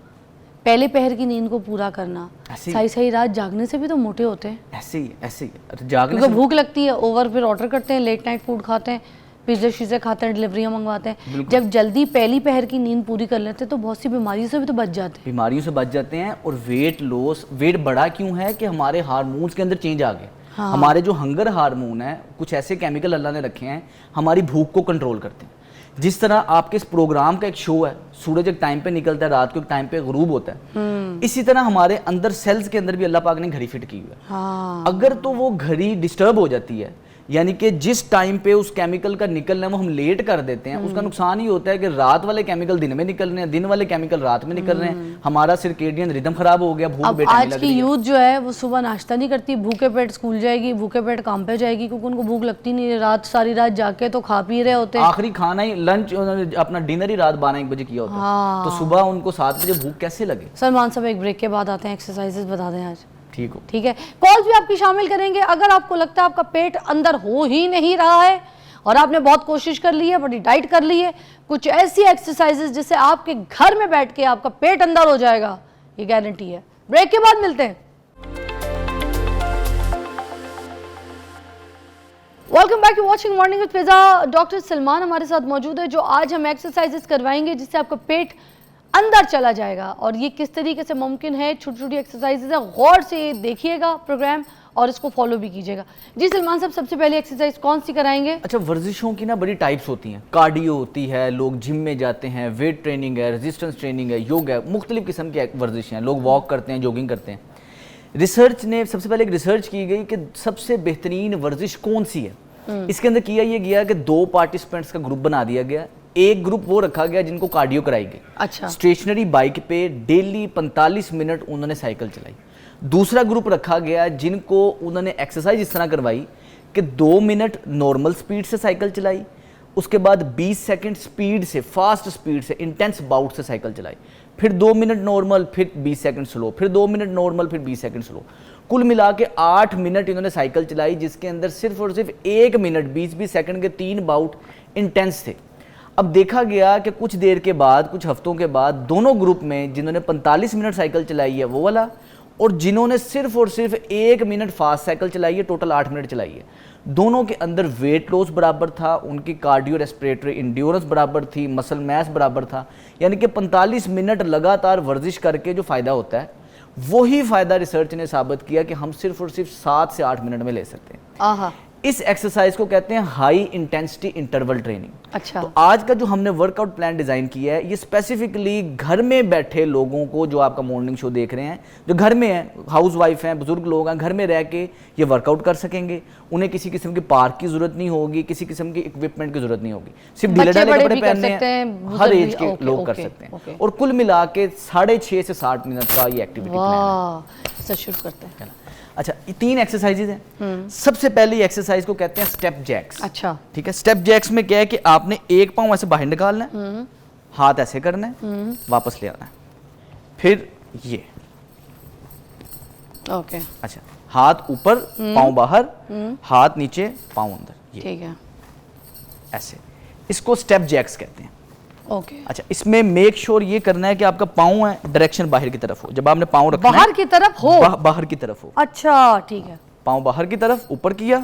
पहले पहर की नींद को पूरा करना, ऐसे ही- सही सही रात जागने से भी तो मोटे होते हैं, ऐसे ही जागने क्योंकि से भूख लगती है, ओवर फिर ऑर्डर करते हैं, लेट नाइट फूड खाते हैं, पिज्जे शीज़े खाते हैं, डिलीवरियाँ मंगवाते हैं। जब जल्दी पहली पहर की नींद पूरी कर लेते हैं तो बहुत सी बीमारियों से भी तो बच जाते हैं। बीमारियों से बच जाते हैं। और वेट लॉस, वेट बढ़ा क्यों है कि हमारे हार्मोन्स के अंदर चेंज आ गए। हाँ। हमारे जो हंगर हार्मोन है, कुछ ऐसे केमिकल अल्लाह ने रखे हैं हमारी भूख को कंट्रोल करते हैं। जिस तरह आपके इस प्रोग्राम का एक शो है, सूरज एक टाइम पे निकलता है, रात को एक टाइम पे गुरूब होता है, इसी तरह हमारे अंदर सेल्स के अंदर भी अल्लाह पाक ने घड़ी फिट की हुई है। हाँ। अगर तो वो घड़ी डिस्टर्ब हो जाती है, यानी कि जिस टाइम पे उस केमिकल का निकलना है वो हम लेट कर देते हैं, उसका नुकसान ही होता है कि रात वाले केमिकल दिन में निकल रहे हैं, दिन वाले केमिकल रात में निकल रहे हैं, हमारा सर्केडियन रिदम खराब हो गया, भूख अब बेटा आज की यूथ जो है वो सुबह नाश्ता नहीं करती, भूखे पेट स्कूल जाएगी, भूखे पेट काम पे जाएगी, क्योंकि उनको भूख लगती नहीं है। रात सारी रात जाके तो खा पी रहे होते हैं। आखिरी खाना ही लंच, उन्होंने अपना डिनर ही रात 12-1 बजे किया होता है। हाँ। तो सुबह उनको 7 बजे भूख कैसे लगे। सलमान साहब एक ब्रेक के बाद आते हैं, एक्सरसाइजेस बता दें आज। ठीक हो। ठीक है, कॉल्स भी आपकी शामिल करेंगे। अगर आपको लगता है आपका पेट अंदर हो ही नहीं रहा है और आपने बहुत कोशिश कर ली है, बड़ी डाइट कर ली है, कुछ ऐसी एक्सरसाइजेस जिससे आपके घर में बैठ के आपका पेट अंदर हो जाएगा, ये गारंटी है। ब्रेक के बाद मिलते हैं। Welcome back to watching morning with Fiza. Doctor Salman हमारे साथ मौजूद है, जो आज हम एक्सरसाइजेस करवाएंगे जिससे आपका पेट अंदर चला जाएगा। और ये किस तरीके से मुमकिन है, छोटी छोटी एक्सरसाइजेज है, गौर से देखिएगा प्रोग्राम और इसको फॉलो भी कीजिएगा। जी सलमान साहब, सबसे पहले एक्सरसाइज कौन सी कराएंगे? अच्छा, वर्जिशों की ना बड़ी टाइप्स होती हैं। कार्डियो होती है, लोग जिम में जाते हैं, वेट ट्रेनिंग है, रेजिस्टेंस ट्रेनिंग है, योग है, मुख्तलिफ किस्म की वर्जिशें हैं। लोग वॉक करते हैं, जॉगिंग करते हैं। रिसर्च ने सबसे पहले एक रिसर्च की गई कि सबसे बेहतरीन वर्जिश कौन सी है। इसके अंदर किया ये गया कि 2 पार्टिसिपेंट्स का ग्रुप बना दिया गया। एक ग्रुप वो रखा गया जिनको कार्डियो कराई गई। अच्छा। स्टेशनरी बाइक पे डेली 45 मिनट उन्होंने साइकिल चलाई। दूसरा ग्रुप रखा गया जिनको उन्होंने एक्सरसाइज इस तरह करवाई कि 2 मिनट नॉर्मल स्पीड से साइकिल चलाई, उसके बाद 20 सेकंड स्पीड से, फास्ट स्पीड से, इंटेंस बाउट से साइकिल चलाई, फिर 2 मिनट नॉर्मल, फिर 20 सेकंड स्लो, फिर 2 मिनट नॉर्मल, फिर 20 सेकंड स्लो। कुल मिला के 8 मिनट इन्होंने साइकिल चलाई, जिसके अंदर सिर्फ और सिर्फ 1 मिनट 20-20 सेकंड के 3 बाउट इंटेंस थे। अब देखा गया कि कुछ देर के बाद, कुछ हफ्तों के बाद, दोनों ग्रुप में जिन्होंने 45 मिनट साइकिल चलाई है वो वाला, और जिन्होंने सिर्फ और सिर्फ 1 मिनट फास्ट साइकिल चलाई है, टोटल 8 मिनट चलाई है, दोनों के अंदर वेट लॉस बराबर था, उनकी कार्डियो रेस्पिरेटरी इंड्योरेंस बराबर थी, मसल मैस बराबर था। यानी कि 45 मिनट लगातार वर्जिश करके जो फ़ायदा होता है, वही फ़ायदा रिसर्च ने साबित किया कि हम सिर्फ और सिर्फ 7 से 8 मिनट में ले सकते हैं। आहा। इस एक्सरसाइज को कहते हैं हाई इंटेंसिटी इंटरवल ट्रेनिंग। अच्छा। तो आज का जो हमने वर्कआउट प्लान डिजाइन किया है, ये स्पेसिफिकली घर में बैठे लोगों को, जो आपका मॉर्निंग शो देख रहे हैं, जो घर में हैं, हाउस वाइफ हैं, बुजुर्ग लोग हैं, घर में रह के ये वर्कआउट कर सकेंगे। उन्हें किसी किस्म के पार्क की जरूरत नहीं होगी, किसी किस्म की इक्विपमेंट की जरूरत नहीं होगी, सिर्फ ढीले ढाले बड़े कपड़े भी कर पहनने सकते हैं, हैं, हर बुजुर्ग एज भी। के ओके, लोग कर ओके, सकते हैं। ओके। और कुल मिला के 6.5 से 60 मिनट का ये एक्टिविटी प्लान है। वाह, सर शुरू करते हैं। अच्छा, ये 3 एक्सरसाइजेज हैं। सबसे पहली एक्सरसाइज को कहते हैं स्टेप जैक्स। अच्छा। ठीक है, स्टेप जैक्स में क्या है कि आपने एक पाँव ऐसे बाहर निकालना है, हाथ ऐसे करना है, वापस ले आना है, फिर ये। ओके। अच्छा, हाथ ऊपर, पाँव बाहर, हाथ नीचे, पाँव अंदर, ये ठीक है। ऐसे। इसको स्टेप जैक्स कहते हैं। ओके। अच्छा, इसमें मेक श्योर ये करना है कि आपका पाँव है डायरेक्शन बाहर की तरफ हो। जब आपने पाँव रखना बाहर की तरफ हो? बाहर की तरफ हो। अच्छा, ठीक है। पाँव बाहर की तरफ, ऊपर किया,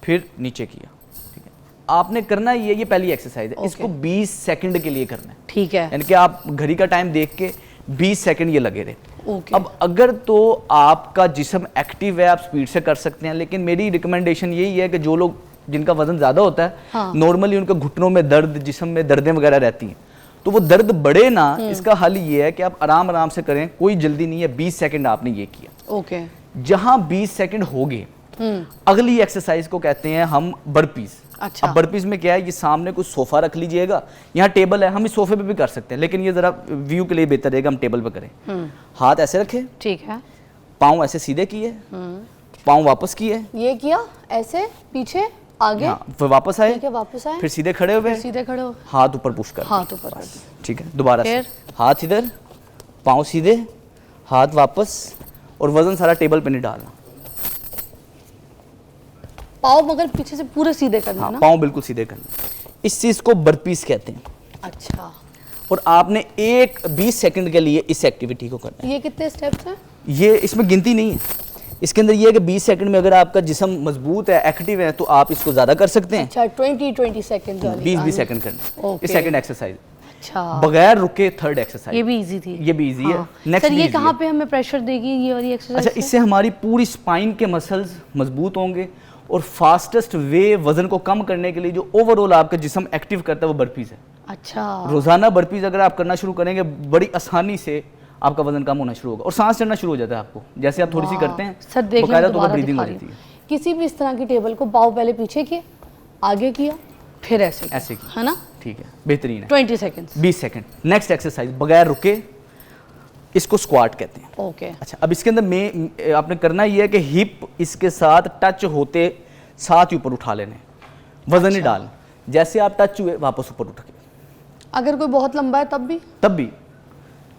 फिर नीचे किया। ठीक है, आपने करना ये पहली एक्सरसाइज है। इसको 20 सेकंड के लिए करना है। ठीक है। यानी कि आप घड़ी का टाइम देख के 20 सेकंड ये लगे रहे। ओके। अब अगर तो आपका जिस्म एक्टिव है, आप स्पीड से कर सकते हैं, लेकिन मेरी रिकमेंडेशन यही है कि जो लोग, जिनका वजन ज्यादा होता है, हाँ। नॉर्मली उनके घुटनों में दर्द, जिस्म में दर्दें वगैरह रहती हैं, तो वो दर्द बढ़े ना, इसका हल ये है कि आप आराम आराम से करें, कोई जल्दी नहीं है। 20 सेकंड आपने ये किया। ओके। जहां 20 सेकंड हो गए, अगली एक्सरसाइज को कहते हैं हम बर्पीज। अच्छा। अब बर्पीज में क्या है, ये सामने कुछ सोफा रख लीजिएगा, यहाँ टेबल है, हम इस सोफे पे भी कर सकते हैं, लेकिन ये जरा व्यू के लिए बेहतर रहेगा हम टेबल पे करें। हाथ ऐसे रखे, ठीक है। पाँव ऐसे सीधे किए, पाँव वापस किए, ये किया, ऐसे पीछे आगे, फिर वापस आए, ठीक है, वापस आए, फिर सीधे खड़े हुए, सीधे खड़े हो, हाथ ऊपर पुश कर, हाथ ऊपर कर दो। ठीक है, दोबारा से फिर? हाथ इधर, पाँव सीधे, हाथ वापस, और वजन सारा टेबल पे नहीं डालना। पाँव मगर पीछे से पूरे सीधे करना हाँ, ना? पाँव बिल्कुल सीधे करना। इस चीज को बर्पीज कहते हैं। अच्छा। और आपने 20 सेकंड के लिए इस एक्टिविटी को करना है। ये कितने स्टेप्स हैं? ये इसमें गिनती नहीं है, इसके अंदर ये है कि 20 सेकंड में अगर आपका जिस्म मजबूत है, एक्टिव है, तो आप इसको ज़्यादा कर सकते हैं। अच्छा 20 सेकंड वाली 20 सेकंड करना है। Okay. इस सेकंड एक्सरसाइज अच्छा बगैर रुके थर्ड एक्सरसाइज। ये भी इजी थी। ये भी इजी है। हाँ। नेक्स्ट सर ये कहाँ पे हमें प्रेशर देगी ये वाली एक्सरसाइज? अच्छा, इससे हमारी पूरी स्पाइन के मसल्स मजबूत होंगे और फास्टेस्ट वे वजन को कम करने के लिए जो ओवरऑल आपका जिस्म एक्टिव करता है वो बर्पीज है। अच्छा रोजाना बर्पीज अगर आप करना शुरू करेंगे बड़ी आसानी से आपका वजन कम होना शुरू होगा और सांस चढ़ना शुरू हो जाता है आपको, जैसे आप थोड़ी सी करते हैं सर देखिए बकायदा मैं तौर पर दोबारा ब्रीदिंग हो दिखा रही जाती है। हूँ। किसी भी इस तरह की टेबल को पाँव पहले पीछे किए, आगे किया, फिर ऐसे किया, ऐसे किया। है ना? ठीक है, बेहतरीन है। 20 सेकंड्स 20 सेकंड। नेक्स्ट एक्सरसाइज बगैर रुके, इसको स्क्वाट कहते हैं। ओके। अच्छा, अब इसके अंदर में आपने करना ये है कि हिप इसके साथ टच होते साथ ही ऊपर उठा लेने, वजन नहीं डालना। जैसे आप टच हुए वापस ऊपर उठ के, अगर कोई बहुत लंबा है तब भी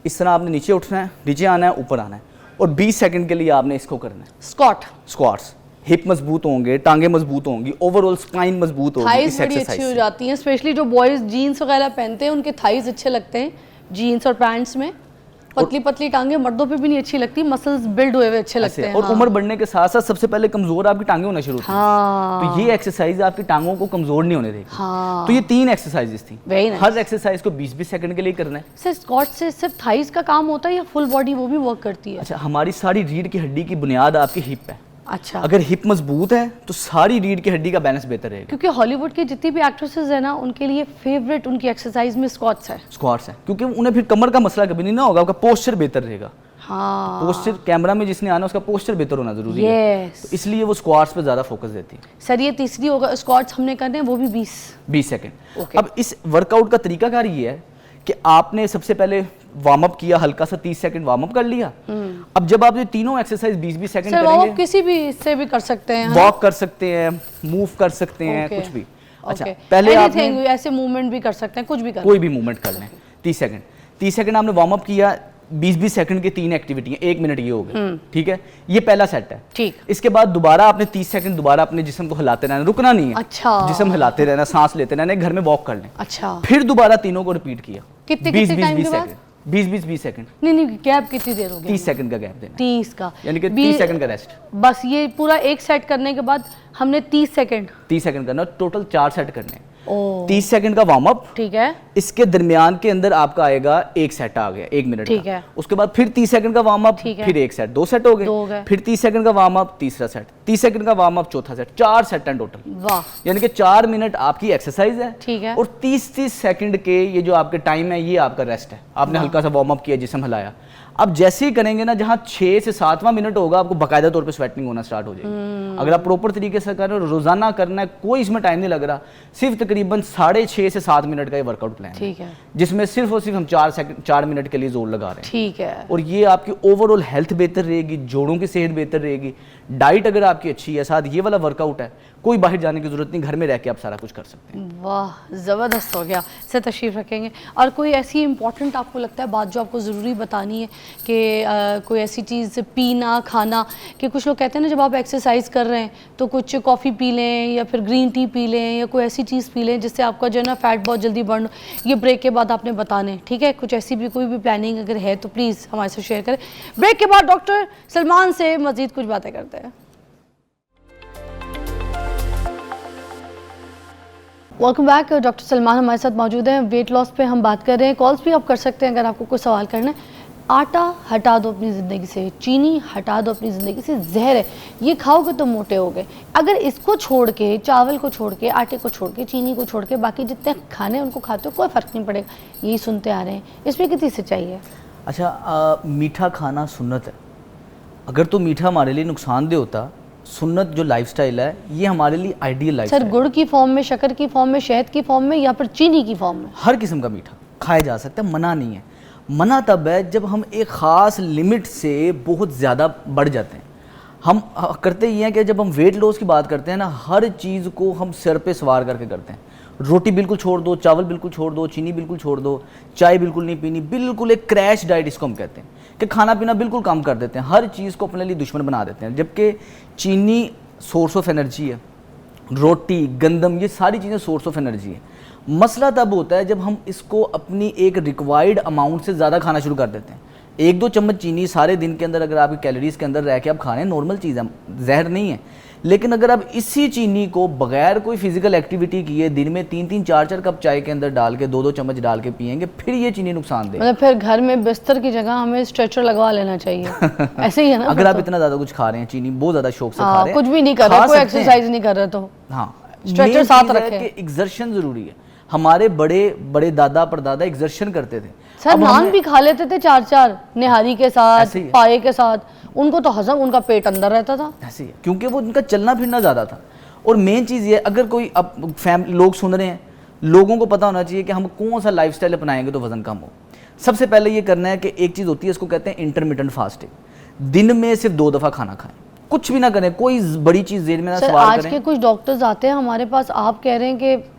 इस तरह आपने नीचे उठना है, नीचे आना है, ऊपर आना है और 20 सेकंड के लिए आपने इसको करना है। स्क्वाट्स। हिप मजबूत होंगे, टांगे मजबूत होंगी, ओवरऑल स्पाइन मजबूत होगी थाइज इस बड़ी एक्सरसाइज अच्छी हो से। जाती हैं, स्पेशली जो बॉयज जीन्स वगैरह पहनते हैं उनके थाइज अच्छे लगते हैं जीन्स और पैंट्स में। पतली पतली टांगे मर्दों पे भी नहीं अच्छी लगती, मसल्स बिल्ड हुए अच्छे लगते हैं। और हाँ। उम्र बढ़ने के साथ साथ सबसे पहले कमजोर आपकी टांगे होना शुरू होती हैं। हाँ। तो ये एक्सरसाइज आपकी टांगों को कमजोर नहीं होने देगी। हाँ। तो ये 3 एक्सरसाइजेस थी। Very nice. हर एक्सरसाइज को 20-20 सेकंड के लिए करना है। सर स्क्वाट से सिर्फ थाइज का काम होता है या फुल बॉडी वो भी वर्क करती है? अच्छा, हमारी सारी रीढ़ की हड्डी की बुनियाद आपकी हिप है। अच्छा। अगर हिप मजबूत है तो सारी रीढ़ की हड्डी का बैलेंस बेहतर रहेगा। क्योंकि हॉलीवुड की जितनी भी एक्ट्रेसेस है ना उनके लिए फेवरेट उनकी एक्सरसाइज में स्क्वाट्स है। स्क्वाट्स है, क्योंकि उन्हें फिर कमर का मसला कभी नहीं ना होगा, आपका पोस्चर बेहतर रहेगा। हाँ। पोस्चर, कैमरा में जिसने आना उसका पोस्चर बेहतर होना जरूरी है, Yes. तो इसलिए वो स्क्वाट्स पे ज्यादा फोकस देती है। सर ये तीसरी होगा, स्क्वाट्स हमने करने हैं वो भी 20 सेकंड। Okay. अब इस वर्कआउट का तरीकाकार ये है कि आपने सबसे पहले वार्म अप किया, हल्का सा 30 सेकंड वार्म अप कर लिया। अब जब आप ये तीनों एक्सरसाइज 20-20 सेकंड सर वो करेंगे, किसी भी इससे भी कर सकते हैं। वॉक कर सकते हैं, मूव कर सकते हैं, Okay. कुछ भी। अच्छा, Okay. पहले Anything, आपने ऐसे मूवमेंट भी कर सकते हैं, कुछ भी कर कोई भी मूवमेंट कर लें। 30 सेकंड आपने वार्म अप किया, 20-20 सेकंड की 3 एक्टिविटी है, 1 मिनट ये हो गए। ठीक है, ये पहला सेट है। ठीक। इसके बाद दोबारा आपने 30 सेकंड दोबारा अपने जिस्म को हिलाते रहना, रुकना नहीं है। अच्छा। जिस्म हिलाते रहना, सांस लेते रहना, घर में वॉक कर लें। अच्छा। फिर दोबारा तीनों को रिपीट किया। कितने 20 टाइम के बाद? सेकंड, 20 सेकंड, नहीं गैप कितनी देर होगी? 30 सेकंड का गैप देना, 30 का, यानी कि 30 सेकंड का रेस्ट। बस ये पूरा एक सेट करने के बाद हमने 30 सेकंड करना, टोटल 4 सेट करने। ओ 30 सेकंड का वार्म अप, ठीक है। इसके दरमियान के अंदर आपका आएगा एक सेट आ गया 1 मिनट ठीक का। है। उसके बाद फिर 30 सेकंड का वार्म अप, ठीक है। फिर एक सेट, 2 सेट हो दो हो गए। गए। फिर 30 सेकंड का वार्म अप, तीसरा सेट, 30 सेकंड का वार्म अप, चौथा सेट, 4 सेट हैं टोटल। वाह। यानी कि 4 मिनट आपकी एक्सरसाइज है। ठीक है। और 30-30 सेकंड के ये जो आपके टाइम है ये आपका रेस्ट है। आपने हल्का सा वार्म अप किया, जिस्म हिलाया। अब जैसे ही करेंगे ना, जहां 6 से 7वां मिनट होगा आपको बाकायदा तौर पे स्वेटिंग होना स्टार्ट हो जाएगी। अगर आप प्रॉपर तरीके से कर रहे हो, रोजाना करना है, कोई इसमें टाइम नहीं लग रहा, सिर्फ तकरीबन 6.5 से 7 मिनट का ये वर्कआउट प्लान ठीक है। जिसमें सिर्फ और सिर्फ हम 4 मिनट के लिए जोर लगा रहे हैं। ठीक है। और ये आपकी ओवरऑल हेल्थ बेहतर रहेगी, जोड़ों की सेहत बेहतर रहेगी, डाइट अगर आपकी अच्छी है, साथ ये वाला वर्कआउट है, कोई बाहर जाने की जरूरत नहीं, घर में रह के आप सारा कुछ कर सकते हैं। वाह ज़बरदस्त हो गया। सर तशरीफ़ रखेंगे। और कोई ऐसी इंपॉर्टेंट आपको लगता है बात जो आपको ज़रूरी बतानी है कि कोई ऐसी चीज़ पीना खाना, कि कुछ लोग कहते हैं ना जब आप एक्सरसाइज कर रहे हैं तो कुछ कॉफ़ी पी लें या फिर ग्रीन टी पी लें या कोई ऐसी चीज़ पी लें जिससे आपका जो है ना फैट बहुत जल्दी बर्न, ये ब्रेक के बाद आपने बताने, ठीक है? कुछ ऐसी भी कोई भी प्लानिंग अगर है तो प्लीज़ हमारे साथ शेयर करें। ब्रेक के बाद डॉक्टर सलमान से मज़ीद कुछ बातें करते हैं। Welcome back. डॉक्टर सलमान हमारे साथ मौजूद हैं। वेट लॉस पे हम बात कर रहे हैं। कॉल्स भी आप कर सकते हैं अगर आपको कोई सवाल करना है। आटा हटा दो अपनी ज़िंदगी से, चीनी हटा दो अपनी ज़िंदगी से, जहर है, ये खाओगे तो मोटे हो गए। अगर इसको छोड़ के, चावल को छोड़ के, आटे को छोड़ के, चीनी को छोड़ के बाकी जितने खाने उनको खाते हो कोई फ़र्क नहीं पड़ेगा, यही सुनते आ रहे हैं। इसमें कितनी सच्चाई है? अच्छा, मीठा खाना सुन्नत है। अगर तो मीठा हमारे लिए नुकसानदेह होता, सुन्नत जो लाइफस्टाइल है ये हमारे लिए आइडियल लाइफस्टाइल सर गुड़ की फॉर्म में, शक्कर की फॉर्म में, शहद की फॉर्म में या फिर चीनी की फॉर्म में? हर किस्म का मीठा खाया जा सकता है, मना नहीं है। मना तब है जब हम एक ख़ास लिमिट से बहुत ज़्यादा बढ़ जाते हैं। हम करते ये हैं कि जब हम वेट लॉस की बात करते हैं ना, हर चीज़ को हम सिर पे सवार करके करते हैं। रोटी बिल्कुल छोड़ दो, चावल बिल्कुल छोड़ दो, चीनी बिल्कुल छोड़ दो, चाय बिल्कुल नहीं पीनी, बिल्कुल एक क्रैश डाइट इसको हम कहते हैं कि खाना पीना बिल्कुल कम कर देते हैं, हर चीज़ को अपने लिए दुश्मन बना देते हैं। जबकि चीनी सोर्स ऑफ एनर्जी है, रोटी, गंदम, ये सारी चीज़ें सोर्स ऑफ एनर्जी है। मसला तब होता है जब हम इसको अपनी एक रिक्वायर्ड अमाउंट से ज़्यादा खाना शुरू कर देते हैं। 1-2 चम्मच चीनी सारे दिन के अंदर अगर आपकी कैलोरीज के अंदर रह के आप खा रहे हैं, नॉर्मल चीज़ है, जहर नहीं है। लेकिन अगर आप इसी चीनी को बगैर कोई फिजिकल एक्टिविटी किए दिन में 3-3 4-4 कप चाय के अंदर डाल के 2-2 चम्मच डाल के पिएंगे, फिर ये चीनी नुकसान देगी। मतलब फिर घर में बिस्तर की जगह हमें स्ट्रेचर लगवा लेना चाहिए ऐसे ही है ना। अगर आप इतना ज़्यादा कुछ खा रहे हैं, चीनी बहुत ज़्यादा शौक से खा रहे हैं, कुछ भी नहीं कर रहे, कोई एक्सरसाइज नहीं कर रहे, तो हाँ स्ट्रेचर साथ रखें। एग्जर्शन जरूरी है। हमारे बड़े बड़े दादा परदादा एग्जर्शन करते थे। सर नान भी खा लेते थे 4-4 निहारी के साथ, पाए के साथ, उनको तो हजम, उनका पेट अंदर रहता था। ऐसे ही है, क्योंकि वो उनका चलना फिरना ज़्यादा था। और मेन चीज़ ये, अगर कोई अब लोग सुन रहे हैं, लोगों को पता होना चाहिए कि हम कौन सा लाइफस्टाइल अपनाएंगे तो वजन कम हो। सबसे पहले ये करना है कि एक चीज़ होती है, इसको कहते हैं इंटरमिटेंट फास्टिंग। दिन में सिर्फ 2 दफ़ा खाना खाएं, कुछ भी ना करें, कोई बड़ी चीज़ देर में ना सवाल आज करें। के कुछ डॉक्टर्स आते हैं हमारे पास, आप कह रहे हैं कि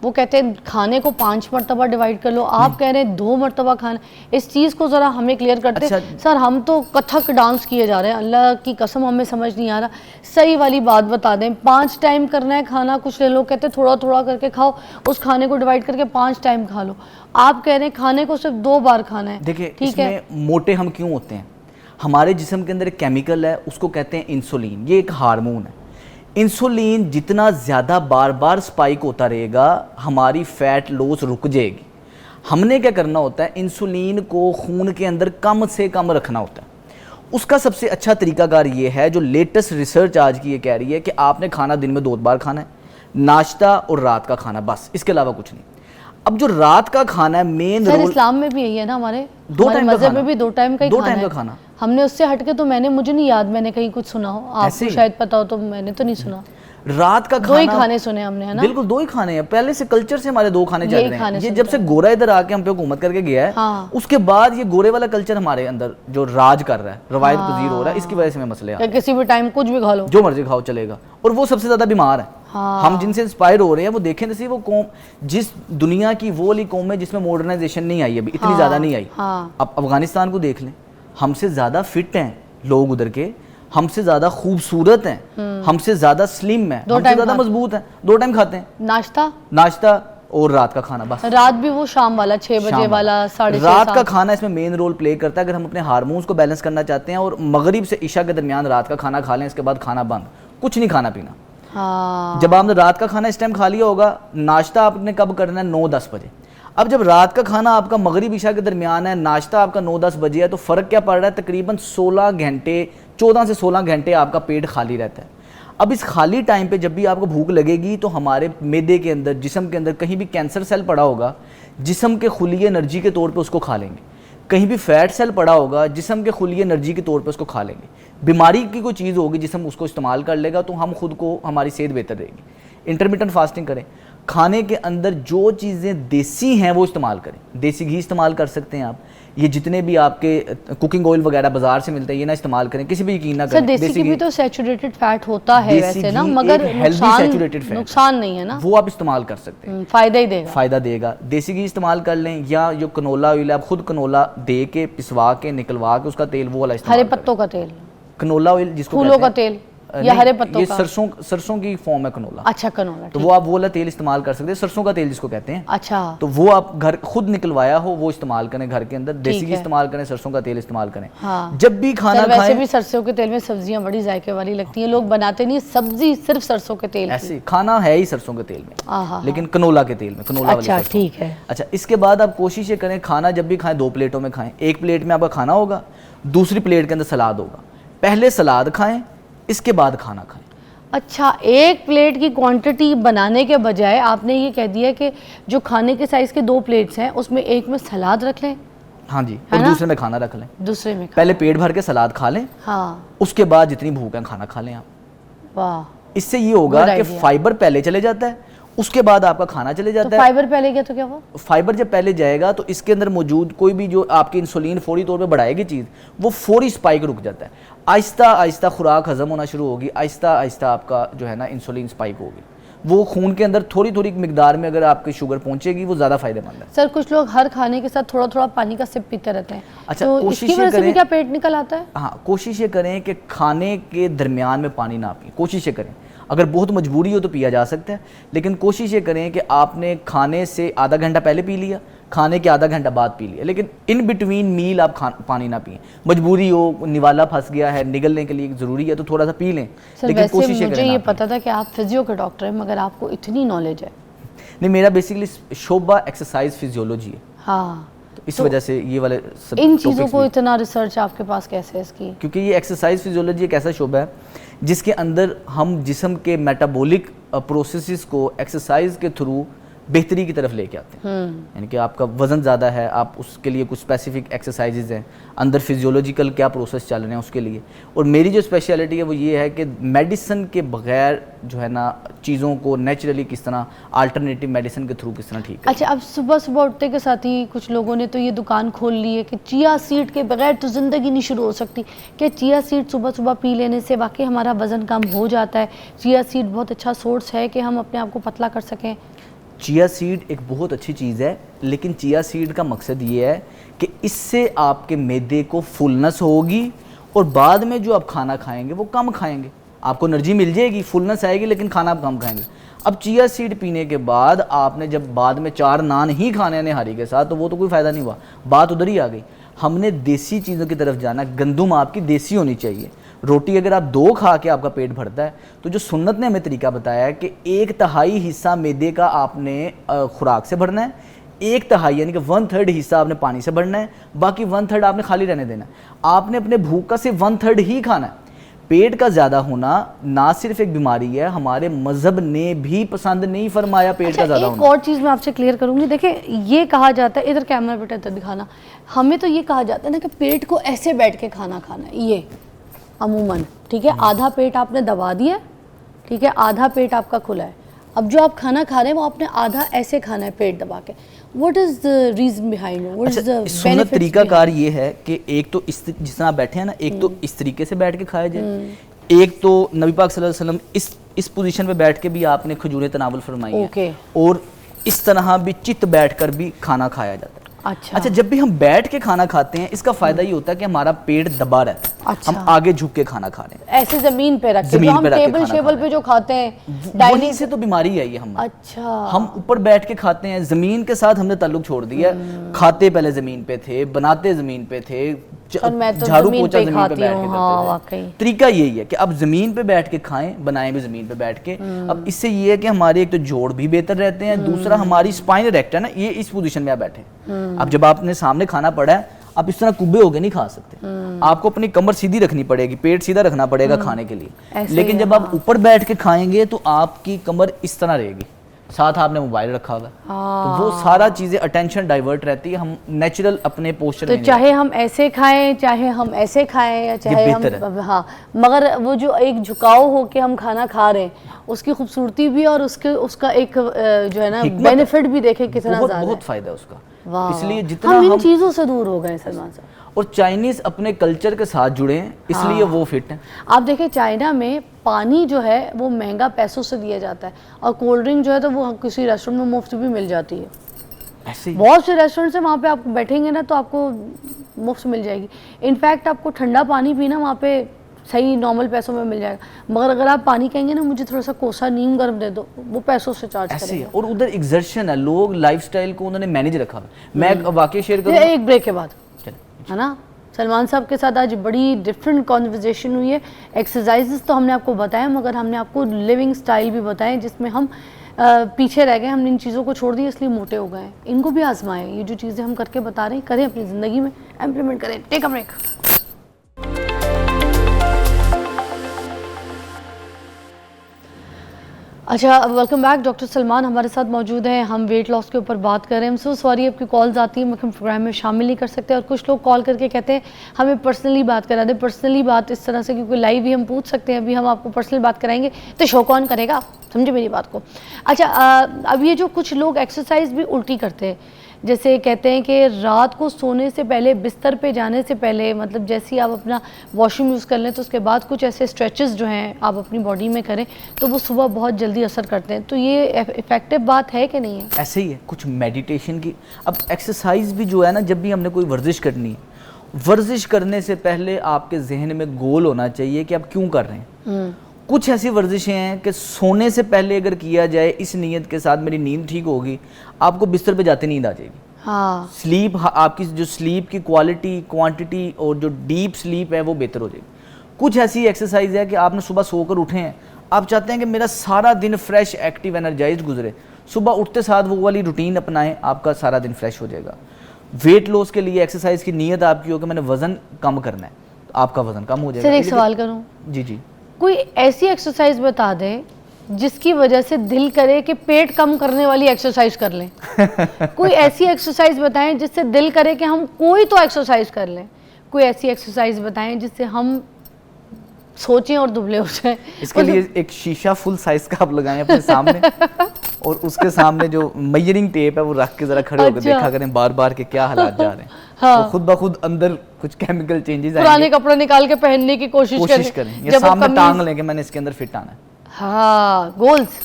वो कहते हैं खाने को 5 मरतबा डिवाइड कर लो, आप कह रहे हैं 2 मरतबा खाना। इस चीज़ को ज़रा हमें क्लियर करते हैं। अच्छा। सर हम तो कथक डांस किए जा रहे हैं, अल्लाह की कसम हमें समझ नहीं आ रहा, सही वाली बात बता दें। 5 टाइम करना है खाना, कुछ लोग कहते हैं थोड़ा थोड़ा करके खाओ, उस खाने को डिवाइड करके 5 टाइम खा लो। आप कह रहे हैं खाने को सिर्फ 2 बार खाना है। देखिए, ठीक है, इसमें मोटे हम क्यों होते हैं? हमारे जिस्म के अंदर एक केमिकल है, उसको कहते हैं इंसुलिन। ये एक हार्मोन है। इंसुलिन जितना ज़्यादा बार बार स्पाइक होता रहेगा, हमारी फैट लॉस रुक जाएगी। हमने क्या करना होता है, इंसुलिन को खून के अंदर कम से कम रखना होता है। उसका सबसे अच्छा तरीकाकार ये है, जो लेटेस्ट रिसर्च आज की ये कह रही है कि आपने खाना दिन में 2 बार खाना है, नाश्ता और रात का खाना, बस, इसके अलावा कुछ नहीं। अब जो रात का खाना है, मेन सर रोल, इस्लाम में भी यही है ना, हमारे 2 टाइम का मज़हब खाना, में भी 2 टाइम का ही 2 खाना टाइम है। का खाना। हमने उससे हटके तो मुझे नहीं याद मैंने कहीं कुछ सुना हो, आपको ऐसे ही? शायद पता हो, तो मैंने तो नहीं सुना। रात का 2 ही खाना, खाने सुने हमने, है ना? बिल्कुल 2 ही खाने हैं। पहले से कल्चर से हमारे 2 खाने चल यही रहे खाने हैं। ये सुनते जब से गोरा इधर आके हम पे हुकूमत करके गया है, हाँ। उसके बाद ये गोरे वाला कल्चर हमारे अंदर जो राज कर रहा है, रवायत पजीर हो रहा है, इसकी वजह से हमें मसले आ रहे या किसी भी टाइम कुछ भी खा लो, हैं। जो मर्जी खाओ चलेगा। और वो सबसे ज्यादा बीमार है। हाँ। हम जिनसे इंस्पायर हो रहे हैं, वो देखें जैसे वो कौम, जिस दुनिया की वो वाली कौम है जिसमें मॉडर्नाइजेशन नहीं आई अभी, इतनी ज्यादा नहीं आई। हाँ। अब अफगानिस्तान को देख लें, हमसे ज्यादा फिट हैं लोग उधर के, हमसे ज्यादा खूबसूरत हैं, हमसे ज्यादा स्लिम है, हमसे ज्यादा मजबूत है। 2 टाइम खाते हैं, नाश्ता और रात का खाना, बस। रात भी वो शाम वाला 6 बजे वाला, 6:30 रात का खाना इसमें मेन रोल प्ले करता है। अगर हम अपने हार्मोन्स को बैलेंस करना चाहते हैं, और मगरिब से इशा के दरमियान रात का खाना खा लें, इसके बाद खाना बंद, कुछ नहीं खाना पीना। हाँ। जब आपने रात का खाना इस टाइम खा लिया होगा, नाश्ता आपने कब करना है? 9-10 बजे। अब जब रात का खाना आपका मगरिब इशा के दरमियान है, नाश्ता आपका 9-10 बजे है, तो फ़र्क क्या पड़ रहा है? तकरीबन 16 घंटे, 14 से 16 घंटे आपका पेट खाली रहता है। अब इस खाली टाइम पे जब भी आपको भूख लगेगी, तो हमारे मैदे के अंदर, जिस्म के अंदर कहीं भी कैंसर सेल पड़ा होगा, जिस्म के खुली एनर्जी के तौर पे उसको खा लेंगे। कहीं भी फैट सेल पड़ा होगा, जिस्म के खुली एनर्जी के तौर पे उसको खा लेंगे। बीमारी की कोई चीज़ होगी, जिस्म उसको इस्तेमाल कर लेगा, तो हम खुद को, हमारी सेहत बेहतर रहेगी। इंटरमिटेंट फास्टिंग करें, खाने के अंदर जो चीज़ें देसी हैं वो इस्तेमाल करें। देसी घी इस्तेमाल कर सकते हैं आप। ये जितने भी आपके कुकिंग ऑयल वगैरह बाजार से मिलते हैं, ये ना इस्तेमाल करें, किसी भी यकीन ना करें। देसी घी भी तो सैचुरेटेड फैट होता है वैसे ना, मगर नुकसान नहीं है ना, वो आप इस्तेमाल कर सकते हैं, फायदा देगा। देसी घी इस्तेमाल कर लें, या जो कनोला ऑयल है, आप खुद कनोला दे के पिसवा के निकलवा के उसका तेल, वो वाला इस्तेमाल, हरे पत्तों का तेल, कनोला ऑयल जिसको फूलों का तेल, या हरे पत्तों का, सरसों की फॉर्म है कनोला। अच्छा, कनोला, तो वो आप वो वाला तेल इस्तेमाल कर सकते हैं, सरसों का तेल जिसको कहते हैं। अच्छा, तो वो आप घर खुद निकलवाया हो वो इस्तेमाल करें घर के अंदर। देसी घी इस्तेमाल करें, सरसों का तेल इस्तेमाल करें। हाँ। जब भी खाना खाएं, वैसे भी सरसों के तेल में सब्जियां बड़ी जायके वाली लगती हैं, लोग बनाते नहीं सब्जी सिर्फ सरसों के तेल, ऐसे खाना है ही सरसों के तेल में, लेकिन कनोला के तेल में, कनोला वाली सरसों। ठीक है। अच्छा, इसके बाद आप कोशिश ये करें, खाना जब भी खाएं 2 प्लेटों में खाएं। एक प्लेट में आपका खाना होगा, दूसरी प्लेट के अंदर सलाद होगा। पहले सलाद खाएं, इसके बाद खाना खाएं। अच्छा, एक प्लेट की क्वांटिटी बनाने के बजाय आपने ये कह दिया कि जो खाने के साइज के 2 प्लेट्स हैं, उसमें एक में सलाद रख लें। हाँ जी, और दूसरे में खाना रख लें। दूसरे में पहले पेट भर के सलाद खा लें, हाँ, उसके बाद जितनी भूख है खाना खा लें आप। वाह, इससे ये होगा कि फाइबर पहले चले जाता है, उसके बाद आपका खाना चले जाता है। फाइबर पहले गया तो क्या हुआ? फाइबर जब पहले जाएगा तो इसके अंदर मौजूद कोई भी जो आपकी इंसुलिन फौरी तौर पे बढ़ाएगी चीज़, वो फौरी स्पाइक रुक जाता है। आहिस्ता आहिस्ता खुराक हजम होना शुरू होगी, आहिस्ता आहिस्ता आपका जो है ना इंसुलिन स्पाइक होगी। वो खून के अंदर थोड़ी थोड़ी मिकदार में अगर आपकी शुगर पहुंचेगी, वो ज़्यादा फायदेमंद है। सर, कुछ लोग हर खाने के साथ थोड़ा थोड़ा पानी का सिप पीते रहते हैं। अच्छा, तो इसकी वजह से भी क्या पेट निकल आता है? हाँ, कोशिश ये करें कि खाने के दरमियान में पानी ना पिए, कोशिश ये करें। अगर बहुत मजबूरी हो तो पिया जा सकता है, लेकिन कोशिश ये करें कि आपने खाने से आधा घंटा पहले पी लिया, खाने के आधा घंटा बाद पी लिया, लेकिन इन बिटवीन मील आप पानी ना पिएं। मजबूरी हो, निवाला फंस गया है, निगलने के लिए ज़रूरी है तो थोड़ा सा पी लें, लेकिन कोशिश मुझे ये पता था कि आप फिजियो के डॉक्टर हैं, मगर आपको इतनी नॉलेज है। नहीं, मेरा बेसिकली शोभा एक्सरसाइज फिजियोलॉजी है। हाँ, तो इस वजह से ये वाले सब इन चीज़ों को इतना रिसर्च आपके पास कैसे है इसकी? क्योंकि ये एक्सरसाइज फिजियोलॉजी एक ऐसा शोबा है जिसके अंदर हम जिस्म के मेटाबॉलिक प्रोसेसेस को एक्सरसाइज के थ्रू बेहतरी की तरफ लेके आते हैं। यानी कि आपका वज़न ज़्यादा है, आप उसके लिए कुछ स्पेसिफिक एक्सरसाइजेज हैं, अंदर फिजियोलॉजिकल क्या प्रोसेस चल रहे हैं उसके लिए। और मेरी जो स्पेशलिटी है वो ये है कि मेडिसिन के बगैर जो है ना चीज़ों को नेचुरली किस तरह अल्टरनेटिव मेडिसिन के थ्रू किस तरह ठीक है। अच्छा, अब सुबह सुबह उठते के साथ ही कुछ लोगों ने तो ये दुकान खोल ली है कि चिया सीड के बगैर तो ज़िंदगी नहीं शुरू हो सकती। क्या चिया सीड सुबह सुबह पी लेने से वाकई हमारा वज़न कम हो जाता है? चिया सीड बहुत अच्छा सोर्स है कि हम अपने आप को पतला कर सकें? चिया सीड एक बहुत अच्छी चीज़ है, लेकिन चिया सीड का मकसद ये है कि इससे आपके मैदे को फुलनेस होगी और बाद में जो आप खाना खाएंगे वो कम खाएंगे, आपको एनर्जी मिल जाएगी, फुलनेस आएगी, लेकिन खाना आप कम खाएंगे। अब चिया सीड पीने के बाद आपने जब बाद में 4 नान ही खाने निहारी के साथ, तो वो तो कोई फ़ायदा नहीं हुआ, बात उधर ही आ गई। हमने देसी चीज़ों की तरफ जाना, गंदुम आपकी देसी होनी चाहिए। रोटी अगर आप 2 खा के आपका पेट भरता है, तो जो सुन्नत ने हमें तरीका बताया है कि 1/3 हिस्सा मैदे का आपने खुराक से भरना है, 1/3 यानी कि 1/3 हिस्सा आपने पानी से भरना है, बाकी 1/3 आपने खाली रहने देना है। आपने अपने भूख का सिर्फ 1/3 ही खाना है। पेट का ज़्यादा होना ना सिर्फ एक बीमारी है, हमारे मजहब ने भी पसंद नहीं फरमाया पेट का ज़्यादा होना। एक और चीज़ मैं आपसे क्लियर करूँगी। देखिए, ये कहा जाता है, इधर कैमरा बेटा इधर दिखाना, हमें तो ये कहा जाता है ना कि पेट को ऐसे बैठ के खाना खाना है, ये अमूमन, ठीक है, आधा पेट आपने दबा दिया, ठीक है, आधा पेट आपका खुला है। अब जो आप खाना खा रहे हैं वो आपने आधा ऐसे खाना है पेट दबा के। What is the reason behind it? What is the सुन्नत तरीकाकार ये है कि एक तो इस जिस तरह बैठे हैं ना, एक तो इस तरीके से बैठ के खाया जाए, एक तो नबी पाक सल्लल्लाहु अलैहि वसल्लम इस पोजीशन पे बैठ के भी आपने खजूरें तनावुल फरमाई है, और इस तरह भी चित बैठकर भी खाना खाया जाता है। अच्छा, जब भी हम बैठ के खाना खाते हैं, इसका फायदा ये होता है कि हमारा पेट दबा रहता है। अच्छा, हम आगे झुक के खाना खा रहे हैं, ऐसे जमीन पे रख के, जो हम टेबल शेबल पे जो खाते हैं, डाइनिंग से तो बीमारी आई है हम। अच्छा, हम ऊपर बैठ के खाते हैं, जमीन के साथ हमने ताल्लुक छोड़ दिया। खाते पहले जमीन पे थे, बनाते जमीन पे थे, झाड़ू पोछा जमीन पे बैठ के करते थे। तरीका यही है कि अब जमीन पे बैठ के खाएं, बनाएं भी जमीन पे बैठ के। अब इससे ये है कि हमारे एक तो जोड़ भी बेहतर रहते हैं, दूसरा हमारी स्पाइन रेक्ट है ना, ये इस पोजीशन में आप बैठे। अब जब आपने सामने खाना पड़ा है, आप इस तरह कुब्बे होके नहीं खा सकते, आपको अपनी कमर सीधी रखनी पड़ेगी, पेट सीधा रखना पड़ेगा खाने के लिए। लेकिन जब आप ऊपर बैठ के खाएंगे तो आपकी कमर इस तरह रहेगी, साथ आपने मोबाइल रखा हुआ, तो वो सारा चीज़ें अटेंशन डाइवर्ट रहती है, हम नेचुरल अपने पोस्चर तो चाहे हम ऐसे खाएं, चाहे हम ऐसे खाएं, या चाहे हम, हाँ, मगर वो जो एक झुकाव हो के हम खाना खा रहे हैं, उसकी खूबसूरती भी और उसका एक जो है ना बेनिफिट भी देखें कितना ज़्यादा, बहुत फायदा है उसका। इसलिए जितना हम इन चीज़ों से दूर हो गए सलमान साहब, और चाइनीज़ अपने कल्चर के साथ जुड़े हैं, इसलिए वो फिट हैं। आप देखें, चाइना में पानी जो है वो महंगा पैसों से दिया जाता है, और कोल्ड ड्रिंक जो है तो वो किसी रेस्टोरेंट में मुफ्त भी मिल जाती है। ऐसे बहुत से रेस्टोरेंट्स हैं, वहाँ पे आप बैठेंगे ना तो आपको मुफ्त मिल जाएगी। इनफैक्ट आपको ठंडा पानी पीना वहाँ पे सही नॉर्मल पैसों में मिल जाएगा, मगर अगर आप पानी कहेंगे ना मुझे थोड़ा सा कोसा नीम गर्म दे दो, वो पैसों से चार्ज करेगा। और उधर एग्जर्शन है, लोग लाइफस्टाइल को उन्होंने मैनेज रखा। मैं वाकई शेयर करूँ एक ब्रेक के बाद, है ना, सलमान साहब के साथ आज बड़ी डिफरेंट कॉन्वर्जेशन हुई है। एक्सरसाइजेस तो हमने आपको बताया, मगर हमने आपको लिविंग स्टाइल भी बताएं जिसमें हम पीछे रह गए, हमने इन चीज़ों को छोड़ दिया इसलिए मोटे हो गए हैं। इनको भी आजमाएं, ये जो चीज़ें हम करके बता रहे हैं करें, अपनी ज़िंदगी में इम्प्लीमेंट करें। Take a break. अच्छा, वेलकम बैक। डॉक्टर सलमान हमारे साथ मौजूद हैं, हम वेट लॉस के ऊपर बात कर रहे हैं। सो सॉरी आपकी कॉल्स आती हैं, हम प्रोग्राम में शामिल नहीं कर सकते, और कुछ लोग कॉल करके कहते हैं हमें पर्सनली बात करा दें। पर्सनली बात इस तरह से, क्योंकि लाइव ही हम पूछ सकते हैं, अभी हम आपको पर्सनल बात कराएंगे तो शो कौन करेगा, समझे मेरी बात को। अच्छा, अब ये जो कुछ लोग एक्सरसाइज भी उल्टी करते हैं, जैसे कहते हैं कि रात को सोने से पहले, बिस्तर पे जाने से पहले, मतलब जैसे ही आप अपना वॉशरूम यूज़ कर लें तो उसके बाद कुछ ऐसे स्ट्रेचेस जो हैं आप अपनी बॉडी में करें तो वो सुबह बहुत जल्दी असर करते हैं। तो ये इफ़ेक्टिव बात है कि नहीं है? ऐसे ही है कुछ मेडिटेशन की। अब एक्सरसाइज भी जो है ना, जब भी हमने कोई वर्जिश करनी है, वर्जिश करने से पहले आपके जहन में गोल होना चाहिए कि आप क्यों कर रहे हैं। कुछ ऐसी वर्जिशें हैं कि सोने से पहले अगर किया जाए इस नीयत के साथ मेरी नींद ठीक होगी, आपको बिस्तर पे जाते नींद आ जाएगी। हाँ, स्लीप, आपकी जो स्लीप की क्वालिटी, क्वांटिटी और जो डीप स्लीप है वो बेहतर हो जाएगी। कुछ ऐसी एक्सरसाइज है कि आपने सुबह सोकर उठे हैं, आप चाहते हैं कि मेरा सारा दिन फ्रेश, एक्टिव, एनर्जाइज्ड गुजरे, सुबह उठते साथ वो वाली रूटीन अपनाएं, आपका सारा दिन फ्रेश हो जाएगा। वेट लॉस के लिए एक्सरसाइज की नीयत आपकी हो कि मैंने वजन कम करना है, तो आपका वजन कम हो जाएगा। सर एक सवाल करूं? जी जी। कोई ऐसी एक्सरसाइज बता दें जिसकी वजह से दिल करे कि पेट कम करने वाली एक्सरसाइज कर लें। कोई ऐसी एक्सरसाइज बताएं जिससे दिल करे कि हम कोई तो एक्सरसाइज कर लें। कोई ऐसी एक्सरसाइज बताएं जिससे हम सोचें और दुबले हो जाएं। इसके लिए एक शीशा फुल साइज का आप लगाएं अपने सामने और उसके सामने जो मेजरिंग टेप है वो रख के जरा खड़े होकर अच्छा। देखा करें बार बार के क्या हालात जा रहे हैं। हाँ। तो खुद ब खुद अंदर कुछ केमिकल चेंजेस पुराने आएंगे। कपड़े निकाल के पहनने की कोशिश करें या जब सामने कमीज- टांग लें कि मैंने इसके अंदर फिट आना है, हाँ, गोल्स।